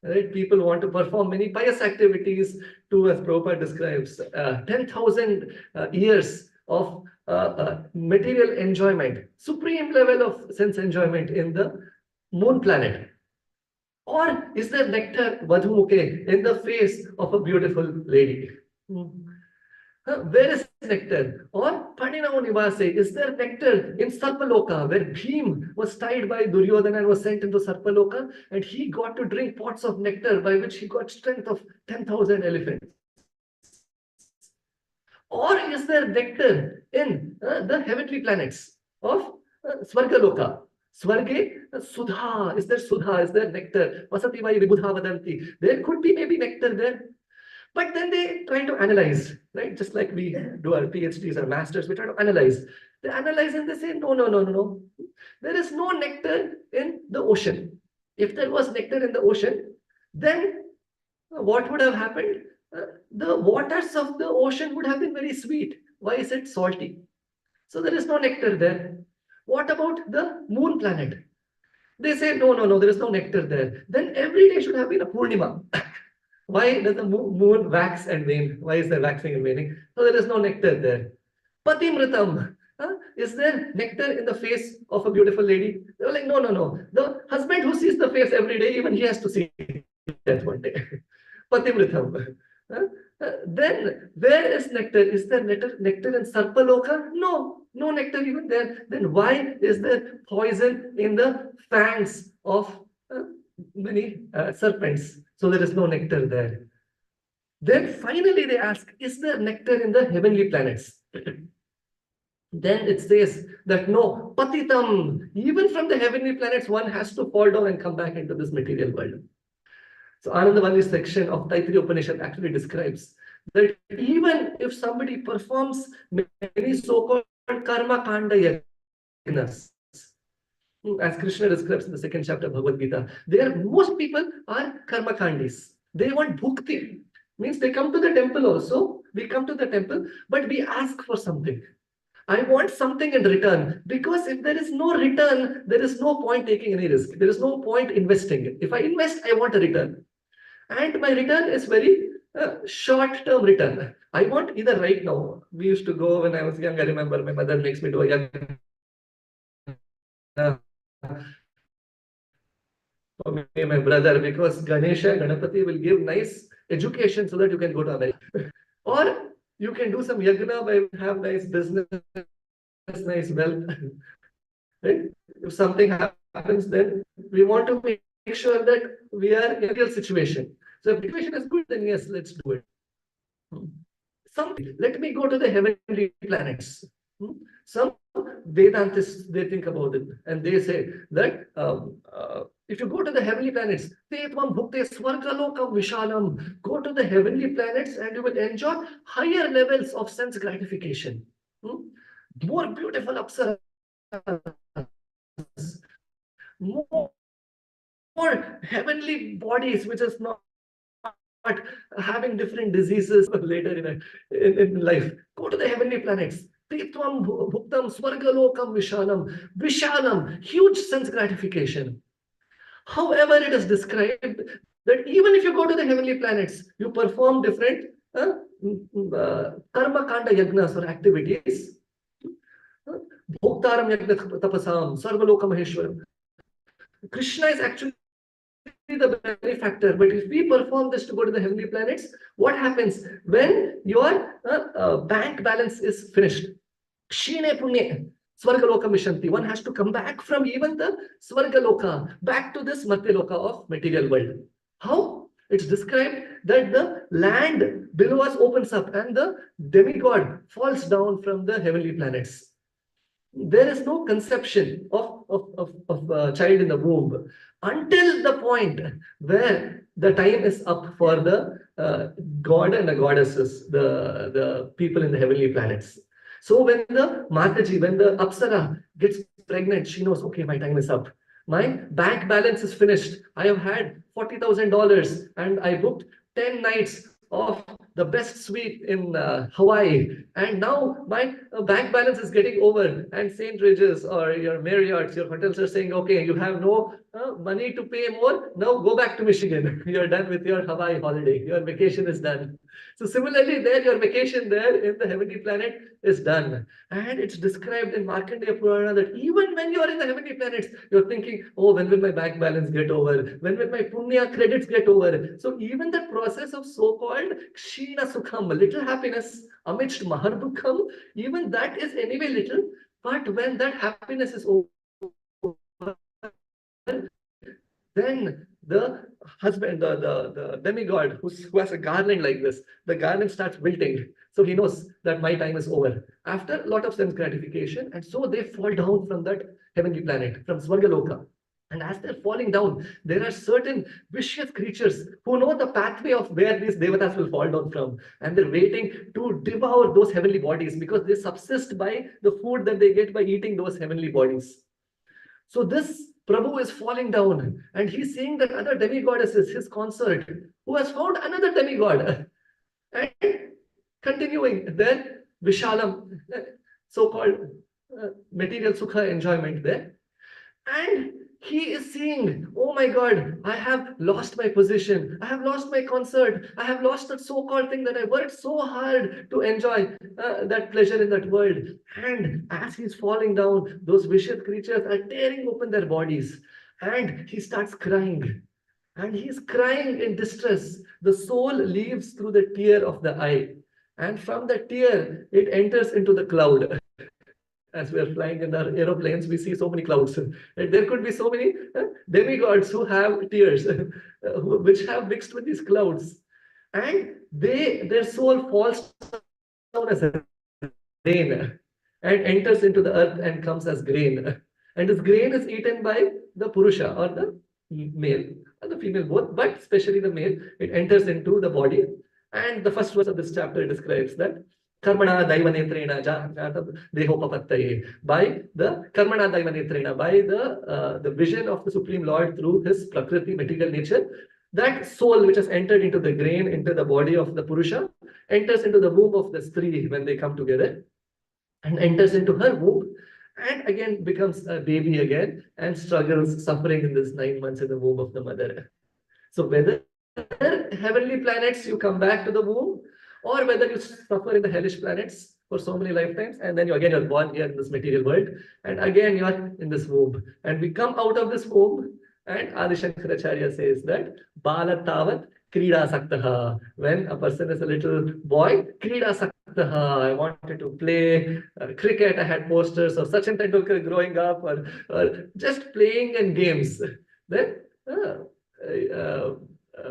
Right? People want to perform many pious activities to, as Prabhupada describes, 10,000 years of material enjoyment, supreme level of sense enjoyment in the moon planet. Or is there nectar, Vadhumuke, in the face of a beautiful lady? Where is nectar? Or Paninao Nivase, is there nectar in Sarpaloka, where Bhim was tied by Duryodhana and was sent into Sarpaloka, and he got to drink pots of nectar by which he got strength of 10,000 elephants? Or is there nectar in the heavenly planets of Svargaloka? Swarge, Sudha, is there Sudha, is there nectar? Vasati vai vibudha vadanti. There could be maybe nectar there. But then they try to analyze, right? Just like we do our PhDs or masters, we try to analyze. They analyze and they say, no. There is no nectar in the ocean. If there was nectar in the ocean, then what would have happened? The waters of the ocean would have been very sweet. Why is it salty? So there is no nectar there. What about the moon planet? They say, no, there is no nectar there. Then every day should have been a Purnima. Why does the moon wax and wane? Why is there waxing and waning? So there is no nectar there. Patimritam. Is there nectar in the face of a beautiful lady? They were like, no. The husband who sees the face every day, even he has to see death one day. Patimritam. Then where is nectar? Is there nectar in Sarpaloka? No nectar even there. Then why is there poison in the fangs of many serpents? So there is no nectar there. Then finally they ask, is there nectar in the heavenly planets? Then it says that no, patitam, even from the heavenly planets, one has to fall down and come back into this material world. So Anandavali's section of Taittiriya Upanishad actually describes that even if somebody performs many so-called karma kanda yajnas, as Krishna describes in the 2nd chapter of Bhagavad Gita, most people are karma kandis. They want bhukti. Means they come to the temple also. We come to the temple, but we ask for something. I want something in return, because if there is no return, there is no point taking any risk. There is no point investing. If I invest, I want a return. And my return is very short-term return. I want either right now. We used to go when I was young. I remember my mother makes me do a young for me, my brother, because Ganesha, Ganapati will give nice education so that you can go to America. Or You can do some yagna by have nice business, nice wealth. Right? If something happens, then we want to make sure that we are in a real situation. So if the situation is good, then yes, let's do it. Let me go to the heavenly planets. Some Vedantists, they think about it and they say that if you go to the heavenly planets, go to the heavenly planets and you will enjoy higher levels of sense gratification. More beautiful apsaras, more heavenly bodies, which is not having different diseases later in life. Go to the heavenly planets. Titvam bhuktam swargalokam vishalam, huge sense gratification. However, it is described that even if you go to the heavenly planets, you perform different karma kanda yagnas or activities. Bhoktaram yagna tapasam, sarvaloka maheshwaram. Krishna is actually the benefactor, but if we perform this to go to the heavenly planets, what happens when your bank balance is finished? Kshine punye Swargaloka mishanti. One has to come back from even the Swargaloka back to this Matyaloka of material world. How? It's described that the land below us opens up and the demigod falls down from the heavenly planets. There is no conception of a child in the womb until the point where the time is up for the god and the goddesses, the people in the heavenly planets. So when the Mataji, when the Apsara gets pregnant, she knows, okay, my time is up. My bank balance is finished. I have had $40,000 and I booked 10 nights of the best suite in Hawaii. And now my bank balance is getting over. And St. Regis or your Marriott's, your hotels are saying, okay, you have no money to pay more. Now go back to Michigan. You're done with your Hawaii holiday. Your vacation is done. So similarly, there, your vacation there in the heavenly planet is done. And it's described in Markandeya Purana that even when you are in the heavenly planets, you're thinking, oh, when will my bank balance get over? When will my punya credits get over? So even the process of so-called Kshina Sukham, little happiness amidst Mahardukham, even that is anyway little. But when that happiness is over, then the husband, the demigod who has a garland like this, the garland starts wilting. So he knows that my time is over. After a lot of sense gratification, and so they fall down from that heavenly planet, from Swargaloka. And as they're falling down, there are certain vicious creatures who know the pathway of where these devatas will fall down from. And they're waiting to devour those heavenly bodies because they subsist by the food that they get by eating those heavenly bodies. So this Prabhu is falling down and he's seeing that other demigoddesses, his consort, who has found another demigod and continuing their Vishalam, so-called material sukha enjoyment there. And he is seeing, oh my God, I have lost my position. I have lost my consort. I have lost that so-called thing that I worked so hard to enjoy that pleasure in that world. And as he's falling down, those vicious creatures are tearing open their bodies. And he starts crying. And he's crying in distress. The soul leaves through the tear of the eye. And from the tear, it enters into the cloud. As we are flying in our aeroplanes, we see so many clouds. There could be so many demigods who have tears, which have mixed with these clouds. And their soul falls down as rain and enters into the earth and comes as grain. And this grain is eaten by the Purusha or the male, or the female both, but especially the male. It enters into the body. And the first verse of this chapter describes that Karmana Daiva Netrena Dehopapattaye, by the Karmana Daiva Netrena, by the vision of the Supreme Lord through his Prakriti, material nature, that soul which has entered into the grain, into the body of the Purusha, enters into the womb of the Stree when they come together, and enters into her womb, and again becomes a baby again, and struggles, suffering in this 9 months in the womb of the mother. So whether heavenly planets you come back to the womb, or whether you suffer in the hellish planets for so many lifetimes, and then you're born here in this material world, and again you're in this womb. And we come out of this womb, and Adi Shankaracharya says that Bala Tavat Krida Saktaha. When a person is a little boy, Krida Saktaha. I wanted to play cricket. I had posters of Sachin Tendulkar growing up, or just playing in games. Then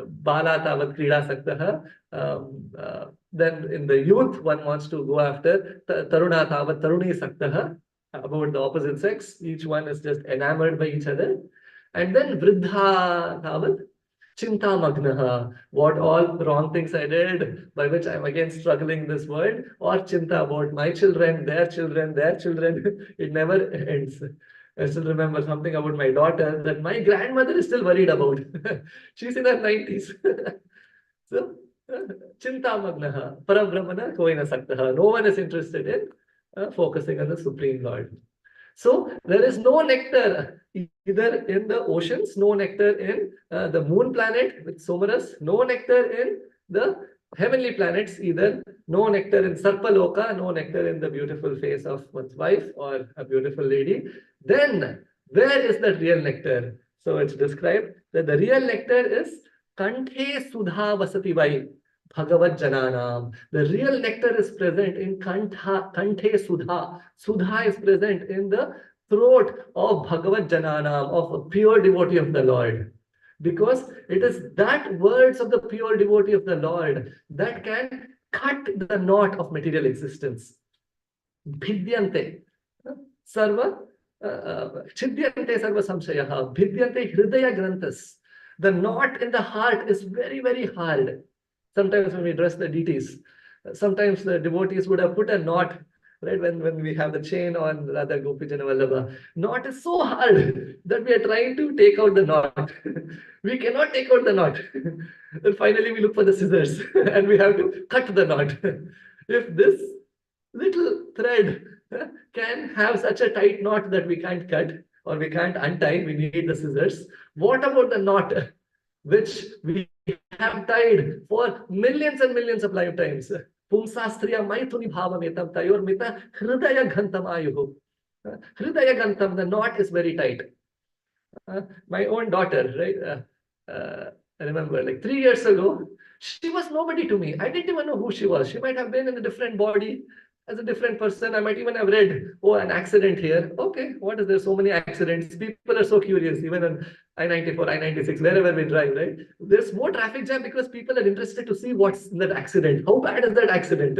Bala Tavat Krida Saktaha. Then in the youth, one wants to go after Taruna Tavat Taruni Saktaha, about the opposite sex. Each one is just enamored by each other. And then Vridha Tavat Chinta Magnaha, what all wrong things I did, by which I'm again struggling in this world, or Chinta about my children, their children, their children. It never ends. I still remember something about my daughter that my grandmother is still worried about. She's in her 90s. So, Chinta Magnaha, Parabrahmana Koina Saktaha. No one is interested in focusing on the Supreme Lord. So there is no nectar either in the oceans, no nectar in the moon planet with Somaras, no nectar in the heavenly planets either, no nectar in Sarpaloka, no nectar in the beautiful face of one's wife or a beautiful lady. Then where is the real nectar? So it's described that the real nectar is Kanthe Sudha Vasati Vai. Bhagavad Jananam. The real nectar is present in Kanthe Sudha. Sudha is present in the throat of Bhagavad Jananam, of a pure devotee of the Lord. Because it is that words of the pure devotee of the Lord that can cut the knot of material existence. Bhidyante. Sarva. Chidyante Sarva Samshayaha. Bhidyante Hridaya Granthas. The knot in the heart is very, very hard. Sometimes when we dress the deities, sometimes the devotees would have put a knot, right? When we have the chain on Radha Gopijana Vallabha. Knot is so hard that we are trying to take out the knot. We cannot take out the knot. And finally we look for the scissors and we have to cut the knot. If this little thread can have such a tight knot that we can't cut or we can't untie, we need the scissors. What about the knot which we have tied for millions and millions of lifetimes? Pumsastriya maithuni bhavametam tayor mita hridaya ghantam ayuhu. Hridaya ghantam, the knot is very tight. My own daughter, right? I remember like 3 years ago, she was nobody to me. I didn't even know who she was. She might have been in a different body as a different person. I might even have read, oh, an accident here. Okay, what is there? So many accidents. People are so curious, even on I-94, I-96, wherever we drive, right? There's more traffic jam because people are interested to see what's in that accident. How bad is that accident?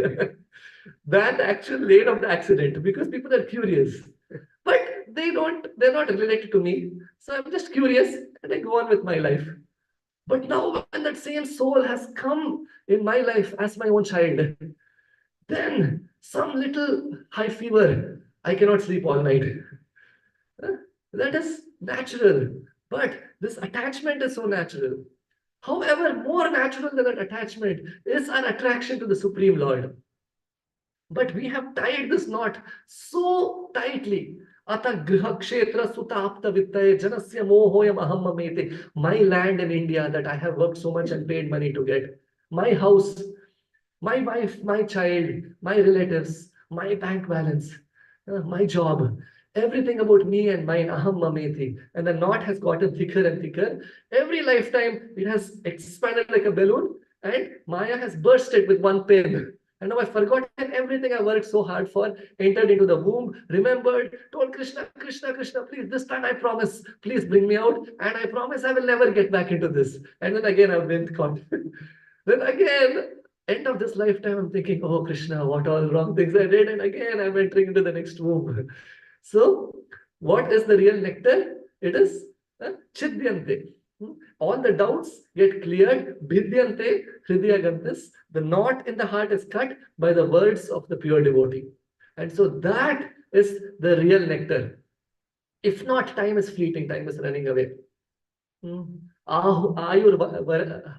Than the actual lane of the accident, because people are curious. But they're not related to me. So I'm just curious and I go on with my life. But now when that same soul has come in my life as my own child, then some little high fever, I cannot sleep all night. That is natural. But this attachment is so natural. However, more natural than that attachment is our attraction to the Supreme Lord. But we have tied this knot so tightly. Ata griha kshetra sutapta vittaye janasya mohoyam aham mamete. My land in India that I have worked so much and paid money to get. My house, my wife, my child, my relatives, my bank balance, my job. Everything about me and mine, aham mameti. And the knot has gotten thicker and thicker. Every lifetime, it has expanded like a balloon. And Maya has bursted with one pin. And now I've forgotten everything I worked so hard for, entered into the womb, remembered, told Krishna, Krishna, Krishna, please, this time I promise, please bring me out. And I promise I will never get back into this. And then again, I've been caught. Then again, end of this lifetime, I'm thinking, oh, Krishna, what all wrong things I did. And again, I'm entering into the next womb. So, what is the real nectar? It is Chidyante. All the doubts get cleared. Bhidyante, Hridaya Gantas. The knot in the heart is cut by the words of the pure devotee. And so that is the real nectar. If not, time is fleeting, time is running away. Ayur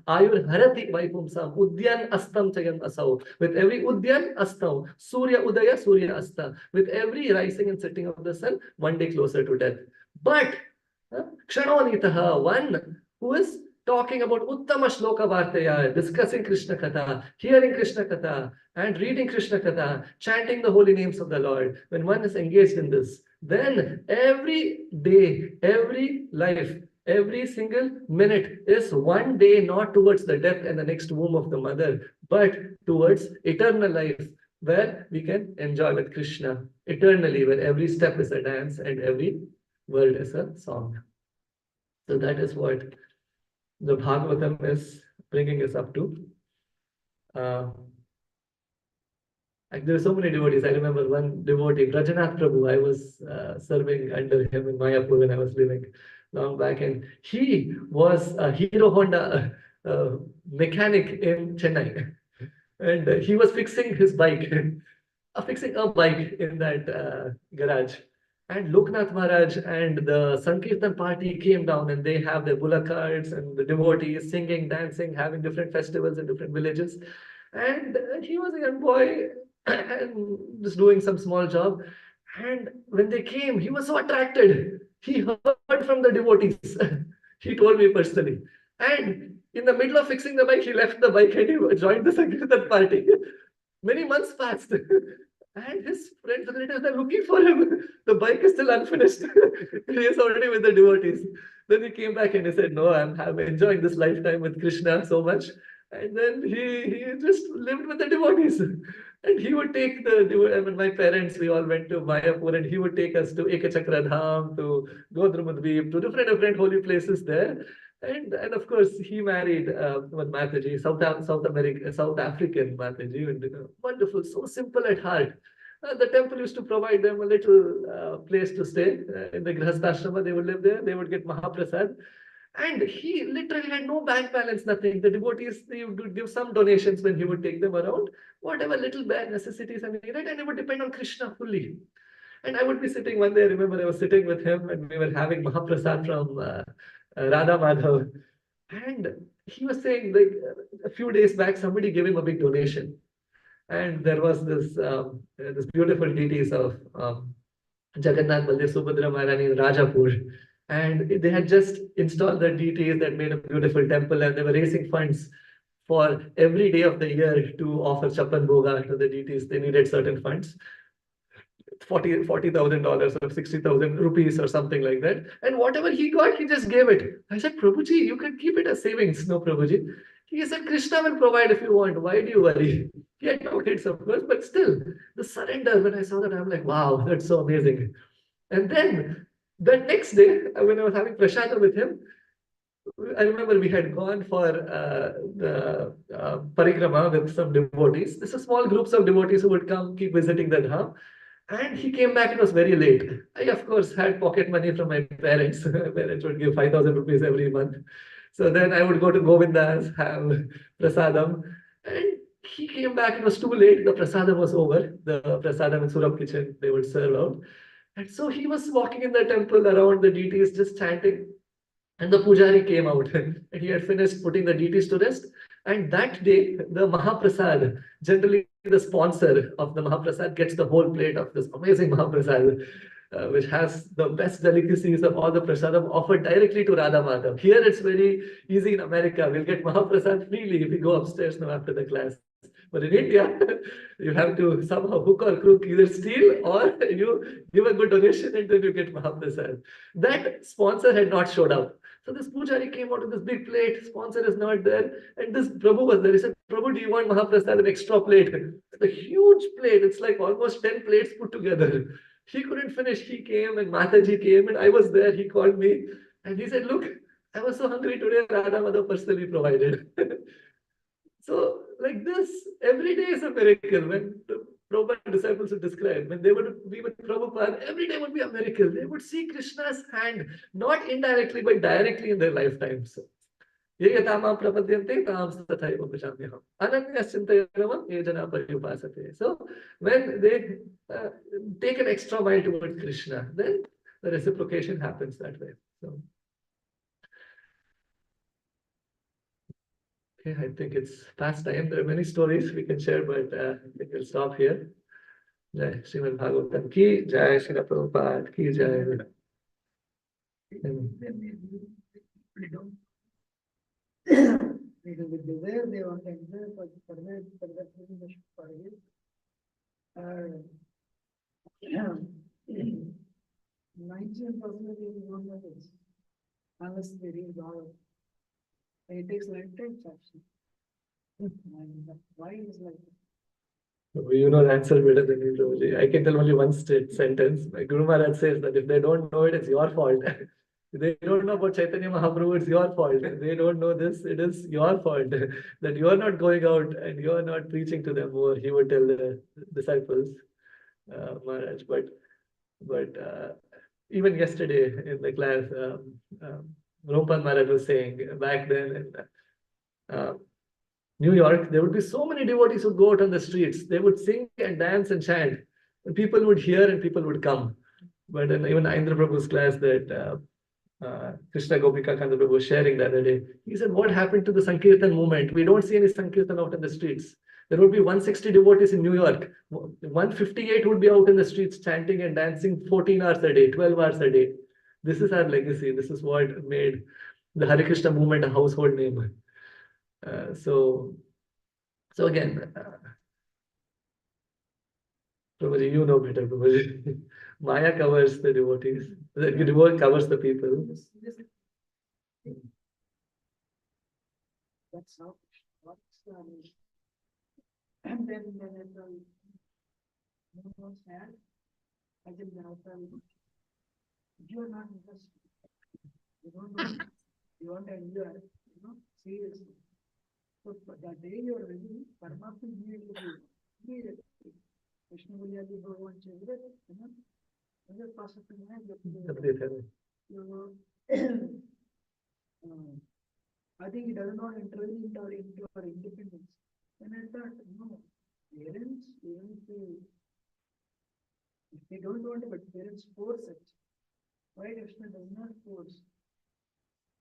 harati vaipumsam udyan astam chayan asau. With every udyan astam, Surya udaya, Surya asta. With every rising and setting of the sun, one day closer to death. But Kshanonitaha, one who is talking about Uttama Shloka Vartaya, discussing Krishna Katha, hearing Krishna Katha, and reading Krishna Katha, chanting the holy names of the Lord. When one is engaged in this, then every day, every life, every single minute is one day not towards the death and the next womb of the mother, but towards eternal life, where we can enjoy with Krishna eternally, where every step is a dance and every word is a song. So that is what the Bhagavatam is bringing us up to. There are so many devotees. I remember one devotee, Rajanath Prabhu. I was serving under him in Mayapur when I was living long back, and he was a Hero Honda mechanic in Chennai, and he was fixing his bike, fixing a bike in that garage. And Loknath Maharaj and the Sankirtan party came down, and they have their bullock carts and the devotees singing, dancing, having different festivals in different villages. And he was a young boy and just doing some small job. And when they came, he was so attracted. He heard from the devotees. He told me personally. And in the middle of fixing the bike, he left the bike and he joined the Sankirtan party. Many months passed. And his friends and relatives are looking for him. The bike is still unfinished. He is already with the devotees. Then he came back and he said, no, I'm enjoying this lifetime with Krishna so much. And then he just lived with the devotees. And he would take my parents, we all went to Mayapur, and he would take us to Ekachakra Dham, to Godrumadvip, to different holy places there. And of course, he married one Mataji, South African Mataji, and, wonderful, so simple at heart. The temple used to provide them a little place to stay in the Grihastha. They would live there. They would get Mahaprasad. And he literally had no bank balance, nothing. The devotees, they would give some donations when he would take them around, whatever little bare necessities and needed, and it would depend on Krishna fully. And I would be sitting one day, I remember I was sitting with him and we were having Mahaprasad from Radha Madhav. And he was saying, like, a few days back, somebody gave him a big donation. And there was this beautiful deities of Jagannath, Baldev, Subhadra, Maharani in Rajapur. And they had just installed the deities that made a beautiful temple, and they were raising funds for every day of the year to offer Chapan Bhoga to the deities. They needed certain funds. $40,000 or 60,000 rupees or something like that. And whatever he got, he just gave it. I said, Prabhuji, you can keep it as savings. No, Prabhuji. He said, Krishna will provide if you want. Why do you worry? He had no kids, of course, but still, the surrender, when I saw that, I'm like, wow, that's so amazing. And then the next day, when I was having prashadam with him, I remember we had gone for the parikrama with some devotees. This are small groups of devotees who would come, keep visiting the dham. And he came back, it was very late. I, of course, had pocket money from my parents. My parents would give 5,000 rupees every month. So then I would go to Govinda's, have prasadam. And he came back, it was too late. The prasadam was over. The prasadam in Surab kitchen, they would serve out. And so he was walking in the temple around the deities, just chanting. And the pujari came out and he had finished putting the deities to rest. And that day, the Mahaprasad, generally the sponsor of the Mahaprasad, gets the whole plate of this amazing Mahaprasad, which has the best delicacies of all the prasadam offered directly to Radha Madhav. Here it's very easy in America. We'll get Mahaprasad freely if we go upstairs now after the class. But in India, you have to somehow hook or crook, either steal or you give a good donation and then you get Mahaprasad. That sponsor had not showed up. So this pujari came out with this big plate, sponsor is not there, and this Prabhu was there. He said, Prabhu, do you want Mahaprasad, an extra plate? It's a huge plate, it's like almost 10 plates put together. He couldn't finish, he came and Mataji came and I was there, he called me and he said, look, I was so hungry today, Radha Madhav personally provided. So like this, every day is a miracle. When the Prabhupada disciples would describe, when they would be with Prabhupada, every day would be a miracle. They would see Krishna's hand, not indirectly, but directly in their lifetimes. So when they take an extra mile towards Krishna, then the reciprocation happens that way. So, okay, I think it's past time. There are many stories we can share, but I think we'll stop here. Jai Srimad Bhagavatam ki Jai, Srila Prabhupada ki Jai. With desire, they want to enter, but for that, they should forgive. 19% is not that is, unless they read all. It takes lifetime action. Why is like that? You know the answer better than me, Prabhuji. I can tell only one sentence. My Guru Maharaj says that if they don't know it, it's your fault. They don't know about Chaitanya Mahaprabhu, it's your fault. They don't know this, it is your fault. That you are not going out and you are not preaching to them more, he would tell the disciples, Maharaj. But even yesterday in the class, Rompal Maharaj was saying back then in New York, there would be so many devotees who would go out on the streets. They would sing and dance and chant, and people would hear and people would come. But in even Indra Prabhu's class, that Krishna Gopika Kanda Prabhu was sharing the other day, he said, "What happened to the Sankirtan movement? We don't see any Sankirtan out in the streets. There would be 160 devotees in New York. 158 would be out in the streets chanting and dancing 14 hours a day, 12 hours a day. This is our legacy. This is what made the Hare Krishna movement a household name." So again, Prabhuji, you know better, Prabhuji. Maya covers the devotees. The devotee covers the people. That's how what's and then sad. I think you are not interested. You don't know. You want to enjoy, seriously. So the day you are ready, Paramatma immediately. Krishna will have you go and change it, another process in I think it does not enter into our independence. And I thought, no, parents, if they don't want it, but parents force it. Why Krishna does not force?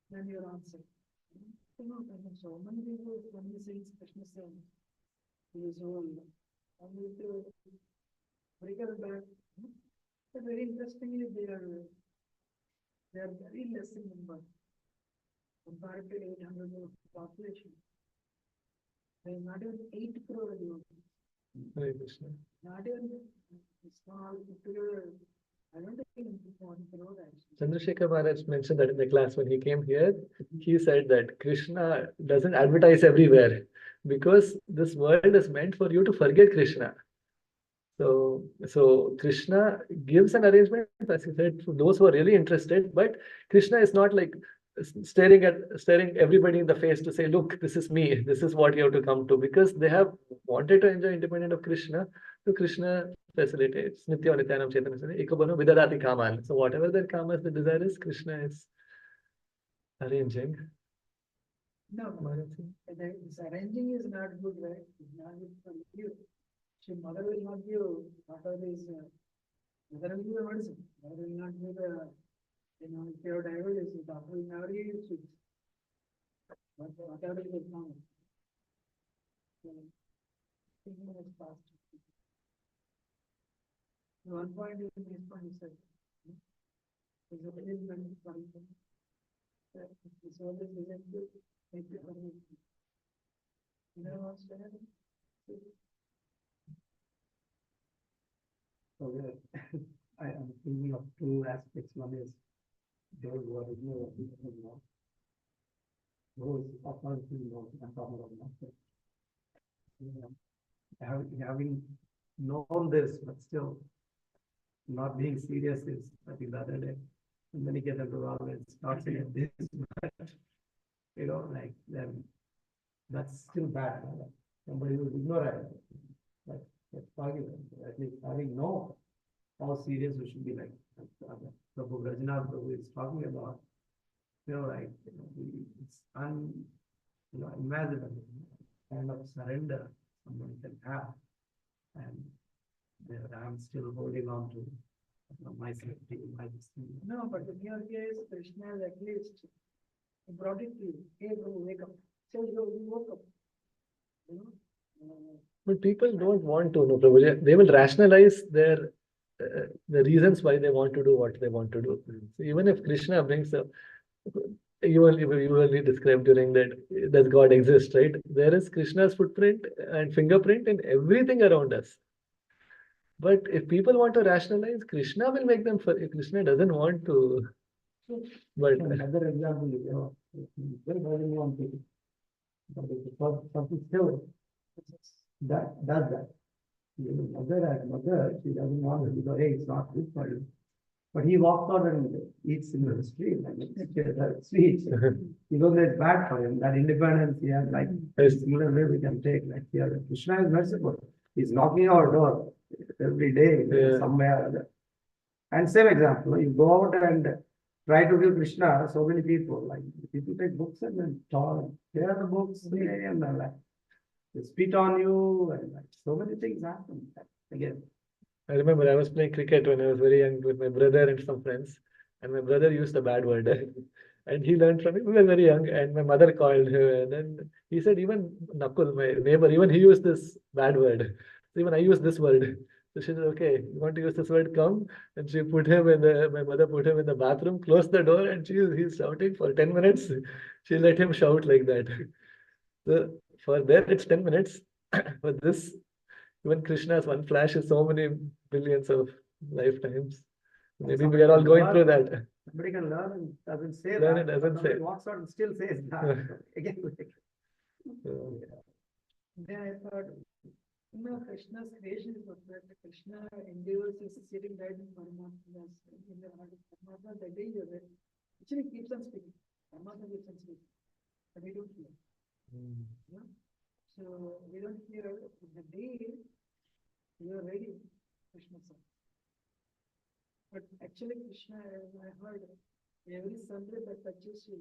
Then your answer. So many people, when he sings Krishna sings, he is old. And we need to bring it back. But very interestingly, they are very less in number compared to 800 of population. There is not even 8 crore devotees. Hare Krishna. Not even small, particular. I don't think 1 crore actually. Chandrasekhar Maharaj mentioned that in the class when he came here. He said that Krishna doesn't advertise everywhere because this world is meant for you to forget Krishna. So Krishna gives an arrangement, as he said, for those who are really interested, but Krishna is not like staring everybody in the face to say, look, this is me, this is what you have to come to, because they have wanted to enjoy independent of Krishna. So Krishna facilitates Nitya Nityanam Chaitanya Ekabano Vidadati Kaman. So whatever their kamas, the desire is, Krishna is arranging. No, this arranging is not good, right? It's not good for you. So mother will not give whatever is mother will give a medicine. Mother will not give a if you have diabetes, doctor will never give you sweets. But whatever is common. Thinking is fast. One point is this point is said. Is a very important point. It's always listen to make it permission. You know what's better? So I am thinking of 2 aspects. One is those who are ignorant, those apparently know, I'm talking about nothing. Having known this, but still not being serious is, I think the other day, many get into always not saying this, but like then that's still bad. Somebody who's ignorant, that's argument. At least having known how serious we should be, like Prabhu Rajnath Prabhu is talking about, it's unimaginable kind of surrender someone can have. And I'm still holding on to my safety, my destiny. No, but in your case, Krishna has at least brought it to you. Hey, Prabhu, wake up. So you woke up. But people don't want to know, Prabhuji. They will rationalize the reasons why they want to do what they want to do. So even if Krishna brings up, you will describe during that, does God exist, right? There is Krishna's footprint and fingerprint in everything around us. But if people want to rationalize, Krishna will make them. Krishna doesn't want to. But Another example, very one thing, but something still that does that. Mother, she doesn't want it because, hey, it's not good for you. But he walks out and eats in the street, like that's sweet. He knows it's bad for him. That independence he has, like similar way we can take. Like here, Krishna is merciful. He's knocking our door every day, somewhere or other. And same example, you go out and try to give Krishna so many people. Like people take books and then talk. Here are the books, and like they spit on you, and like so many things happen. Again. I remember I was playing cricket when I was very young with my brother and some friends, and my brother used a bad word, and he learned from it. We were very young, and my mother called her, and then he said, even Nakul, my neighbor, even he used this bad word. So even I used this word. So she said, okay, you want to use this word, come. And she put him in my mother put him in the bathroom, closed the door, and he's shouting for 10 minutes. She let him shout like that. So for there, it's 10 minutes. For this, even Krishna's one flash is so many billions of lifetimes. Maybe we are all going through that. Somebody can learn and doesn't say Learn that. and doesn't say. Walks out and still says that. Again, Then I thought, Krishna's creation is what that Krishna endeavors is sitting right in Paramatma's in the heart of Paramatma. The day you're there, actually keeps on speaking. Paramatma keeps on speaking, but we don't hear. Yeah? So we don't hear the day you are ready, Krishna said. But actually, Krishna, I heard, every Sunday that touches you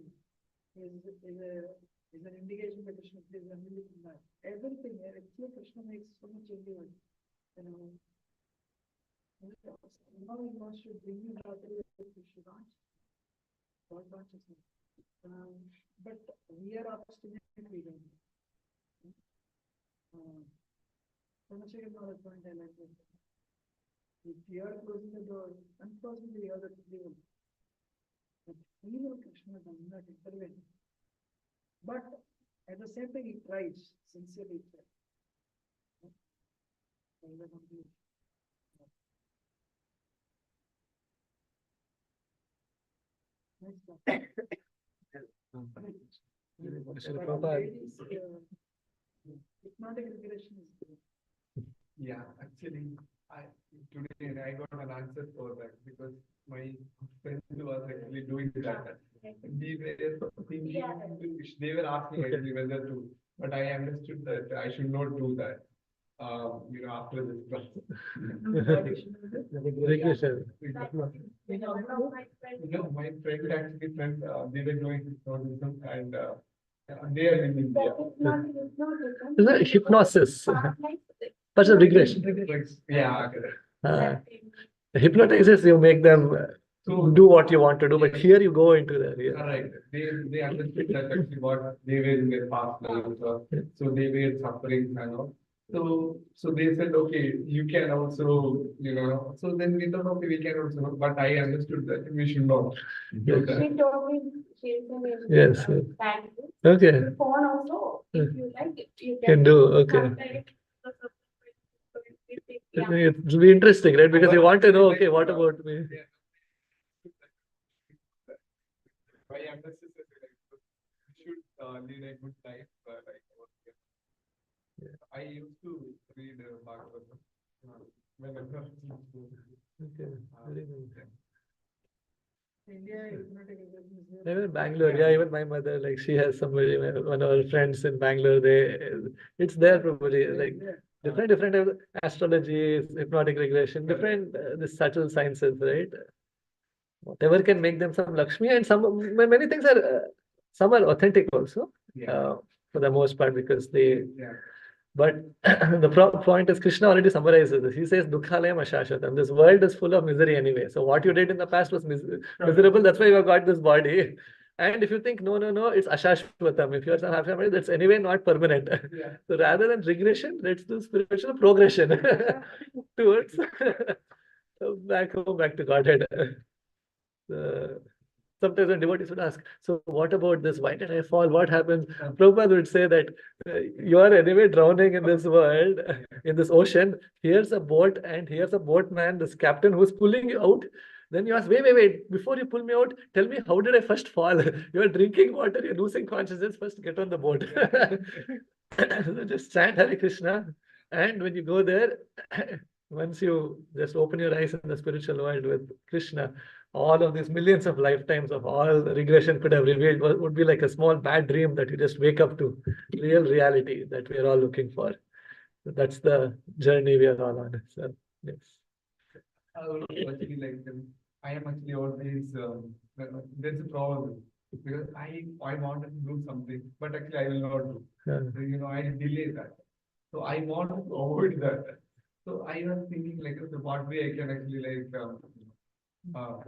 is an indication that Krishna is unlimited in that. Everything, actually, Krishna makes so much endeavor. Now he wants to bring you back to Krishna consciousness. But we are obstinate, we don't. So much another point I like this. If you are closing the door, unfortunately, the other people. But even Krishna does not intervene. But at the same time, he tries, sincerely tries. Hypnotic regression is good. Yeah, actually, today I got an answer for that because my friend was actually doing that. We were thinking, they were asking actually whether to, but I understood that I should not do that. After this class. Regression. My friend actually they were doing hypnotism and they are in India. Is that hypnosis? That's a regression. Yeah. Hypnotizes, you make them do what you want to do, but here you go into that. Yeah. Correct. They understood that actually what they were in their past lives, so they were suffering and all. So they said, okay, you can also, So then we thought, okay, we can also, but I understood that we should not do that. She told me she's Yes. thank you. Okay. Phone also, if you like it, you Can do. Okay. Yeah. It'll be interesting, right? Because you want to know, okay, what about me? My emphasis is you should lead a good life. I used to read Bhagavatam whenever. Okay. Very nice. India, hypnotic regression is Even there. in Bangalore, yeah, even my mother, like she has somebody, one of her friends in Bangalore, it's there probably, like different astrology, hypnotic regression, different the subtle sciences, right? Whatever can make them some Lakshmi, and many things are some are authentic also, for the most part, because they. But the point is, Krishna already summarizes this. He says, Dukhalayam Ashashvatam. This world is full of misery anyway. So what you did in the past was miserable. That's why you have got this body. And if you think, no, it's Ashashvatam. If you are some happy, that's anyway not permanent. So rather than regression, let's do spiritual progression towards back home, back to Godhead. Sometimes when devotees would ask, so what about this? Why did I fall? What happens? Prabhupada would say that you are anyway drowning in this world, in this ocean. Here's a boat and here's a boatman, this captain who's pulling you out. Then you ask, wait, before you pull me out, tell me, how did I first fall? You are drinking water, you're losing consciousness, first get on the boat. So just chant Hare Krishna And when you go there, once you just open your eyes in the spiritual world with Krishna, all of these millions of lifetimes of all the regression could have revealed would be like a small bad dream that you just wake up to real reality that we are all looking for. So that's the journey we are all on. So, yes. Actually, I am actually always there's a problem because I wanted to do something, but actually I will not do. Yeah. So, I delay that. So I want to avoid that. So I was thinking okay, what way I can actually uh,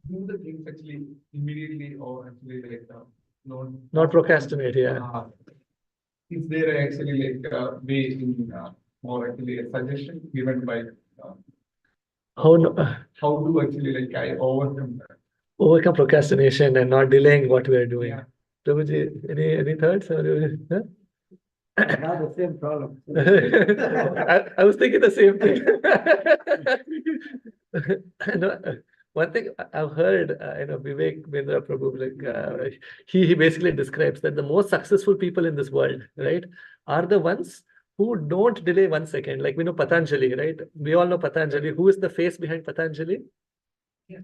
do the things actually immediately or actually Not procrastinate, yeah. Is there actually way in or actually a suggestion given by How no, how to actually I overcome that? overcome procrastination and not delaying what we are doing. Yeah. Prabhuji, any thoughts? Huh? I have the same problem. I was thinking the same thing. No, one thing I've heard, Vivek Mendra Prabhu, he basically describes that the most successful people in this world, right, are the ones who don't delay 1 second. Like we know Patanjali, right? We all know Patanjali. Who is the face behind Patanjali?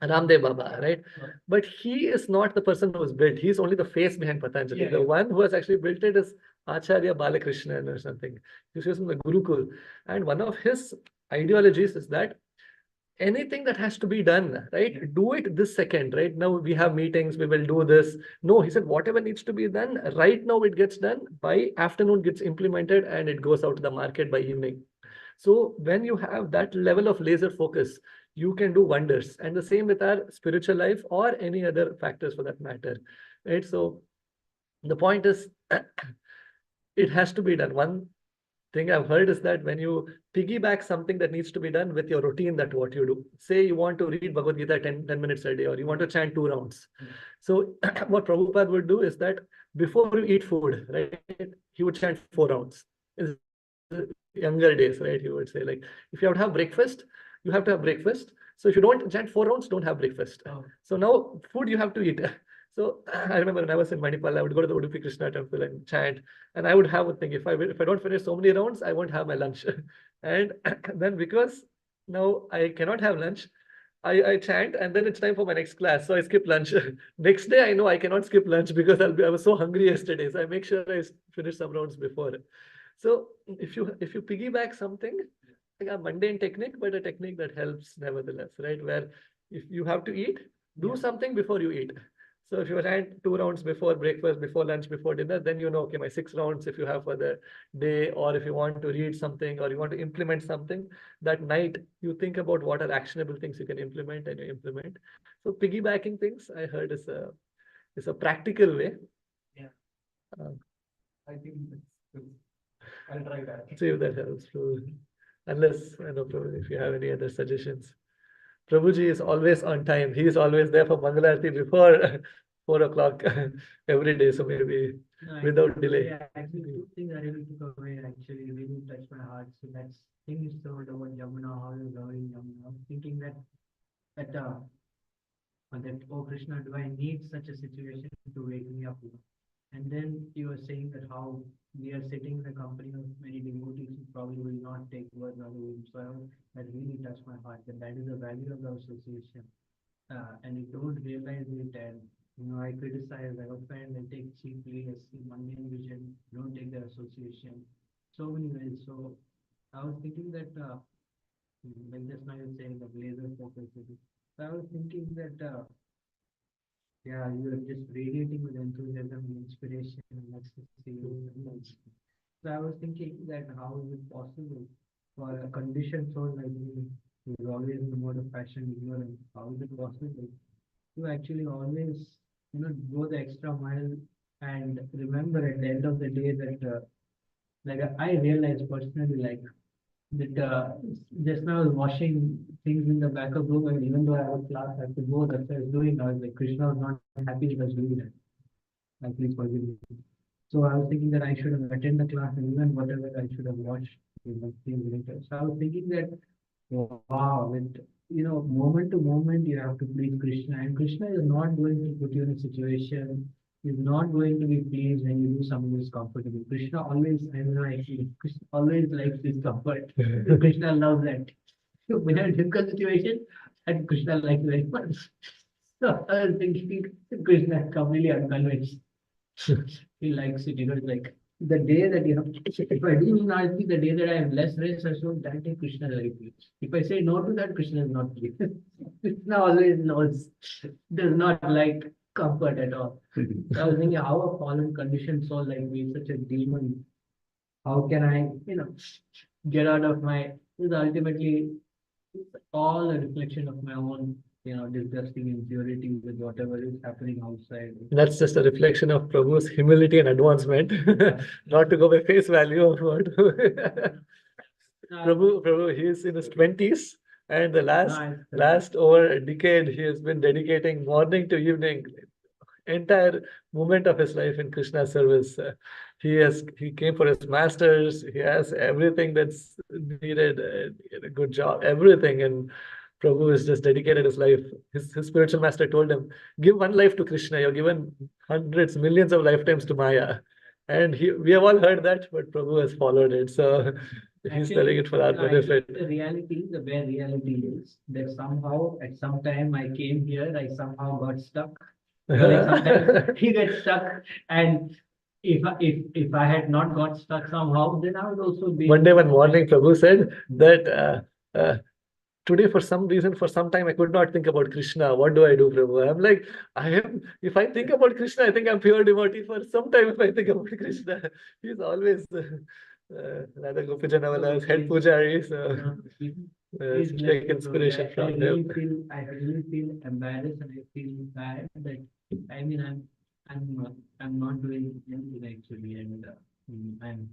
Ramdev Baba, right? But he is not the person who was built. He's only the face behind Patanjali. The one who has actually built it is Acharya Balakrishnan or something. He was from the Gurukul. And one of his ideologies is that anything that has to be done, right? Do it this second, right? Now we have meetings, we will do this. No, he said, whatever needs to be done, right now it gets done, by afternoon gets implemented and it goes out to the market by evening. So when you have that level of laser focus, you can do wonders. And the same with our spiritual life or any other factors for that matter, right? So the point is, it has to be done. One thing I've heard is that when you piggyback something that needs to be done with your routine, that what you do. Say you want to read Bhagavad Gita 10 minutes a day, or you want to chant 2 rounds. So what Prabhupada would do is that before you eat food, right, he would chant 4 rounds. In younger days, right, he would say, like, if you have to have breakfast, you have to have breakfast. So if you don't chant 4 rounds, don't have breakfast. So now food you have to eat. So I remember when I was in Manipal, I would go to the Udupi Krishna temple and chant. And I would have a thing, if I don't finish so many rounds, I won't have my lunch. And then because now I cannot have lunch, I chant, and then it's time for my next class. So I skip lunch. Next day, I know I cannot skip lunch because I was so hungry yesterday. So I make sure I finish some rounds before. So if you piggyback something, like a mundane technique, but a technique that helps nevertheless, right? Where if you have to eat, do something before you eat. So if you chant 2 rounds before breakfast, before lunch, before dinner, then you know, okay, my 6 rounds if you have for the day, or if you want to read something or you want to implement something, that night you think about what are actionable things you can implement and you implement. So piggybacking things, I heard, is a practical way. Yeah. Uh, I think that's I'll try that. See if that helps. Unless, I know, if you have any other suggestions. Prabhuji is always on time. He is always there for Mangalarti before 4 o'clock every day. So maybe without delay. Yeah, actually, 2 things I really took away actually really touched my heart. So that's thing you told about Yamuna, how you're going Yamuna. I was thinking that oh Krishna, do I need such a situation to wake me up? And then you were saying that how we are sitting in the company of many devotees who probably will not take words out of him. So that really touched my heart. That is the value of the association. And you don't realize it, and I criticize, I offend, I take cheaply, I see mundane vision, don't take the association. So many ways. So I was thinking that like just now you're saying the laser focus. So I was thinking that yeah, you are just radiating with enthusiasm and inspiration and ecstasy. So I was thinking that how is it possible for a conditioned soul like me, who is always in the mode of passion, ignorance, how is it possible to actually always, go the extra mile and remember at the end of the day that, like I realized personally, like that just now I was washing things in the back of room, and even though I had class, I had to go, that's what I was doing. I was like, Krishna was not happy that I was doing that. Like, please forgive me. So I was thinking that I should have attended the class, and even whatever I should have watched things later. So I was thinking that, wow, that moment to moment you have to please Krishna, and Krishna is not going to put you in a situation is not going to be pleased when you do something that's comfortable. Krishna always, I don't know, actually, Krishna always likes this comfort. Krishna loves that. So when you're in a difficult situation, and Krishna likes very much. So I was thinking, Krishna is completely unconvinced. He likes it, it's like the day that, if I do Narati, the day that I have less rest, so that day Krishna is very pleased. If I say no to that, Krishna is not pleased. Krishna always knows, does not like comfort at all. So I was thinking, how a fallen conditioned soul like me, such a demon, how can I, get out of my, because ultimately it's all a reflection of my own, disgusting impurity with whatever is happening outside. That's just a reflection of Prabhu's humility and advancement, not to go by face value of what. Prabhu, he is in his 20s, and the last over a decade, he has been dedicating morning to evening, entire moment of his life in Krishna service. He came for his masters. He has everything that's needed. A good job, everything, and Prabhu has just dedicated his life. His spiritual master told him, "Give one life to Krishna. You're given hundreds, millions of lifetimes to Maya." And we have all heard that, but Prabhu has followed it. So he's telling it for our benefit. The bare reality is that somehow at some time I came here, I somehow got stuck. Like sometimes he gets stuck, and if I had not got stuck somehow, then I would also be. One day, one morning, Prabhu said that today, for some reason, for some time, I could not think about Krishna. What do I do, Prabhu? I'm like, if I think about Krishna, I think I'm pure devotee. For some time, if I think about Krishna, he's always Radha Gopijanawala's head pujari. So take inspiration from him. I really feel embarrassed and I feel bad that I'm not doing anything actually, and I'm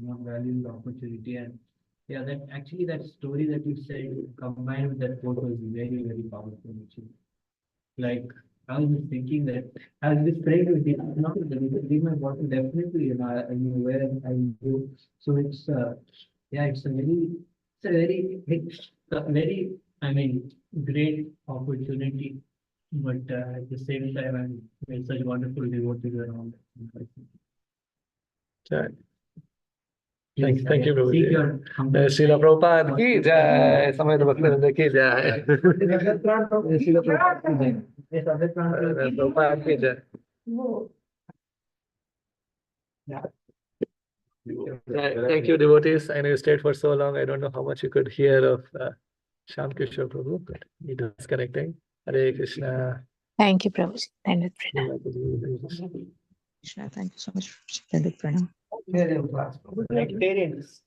not valuing the opportunity. And yeah, that story that you said combined with that quote was very, very powerful actually. Like I was just thinking that I was just praying with it, not with my bottle definitely, where I go. So it's it's a very great opportunity, but at the same time I'm with such wonderful devotees around. Right. Thank you, Prabhu. Seek your Srila Prabhupada ki jai, Samaya Bhaktivinoda ki jai. Srila Prabhupada ki jai. Thank you, devotees. I know you stayed for so long. I don't know how much you could hear of Shyam Kishore Prabhu, but he is connecting. Hare Krishna. Thank you, Prabhu. Krishna, thank you so much for sharing the pranam. Vegetarian class. vegetarians.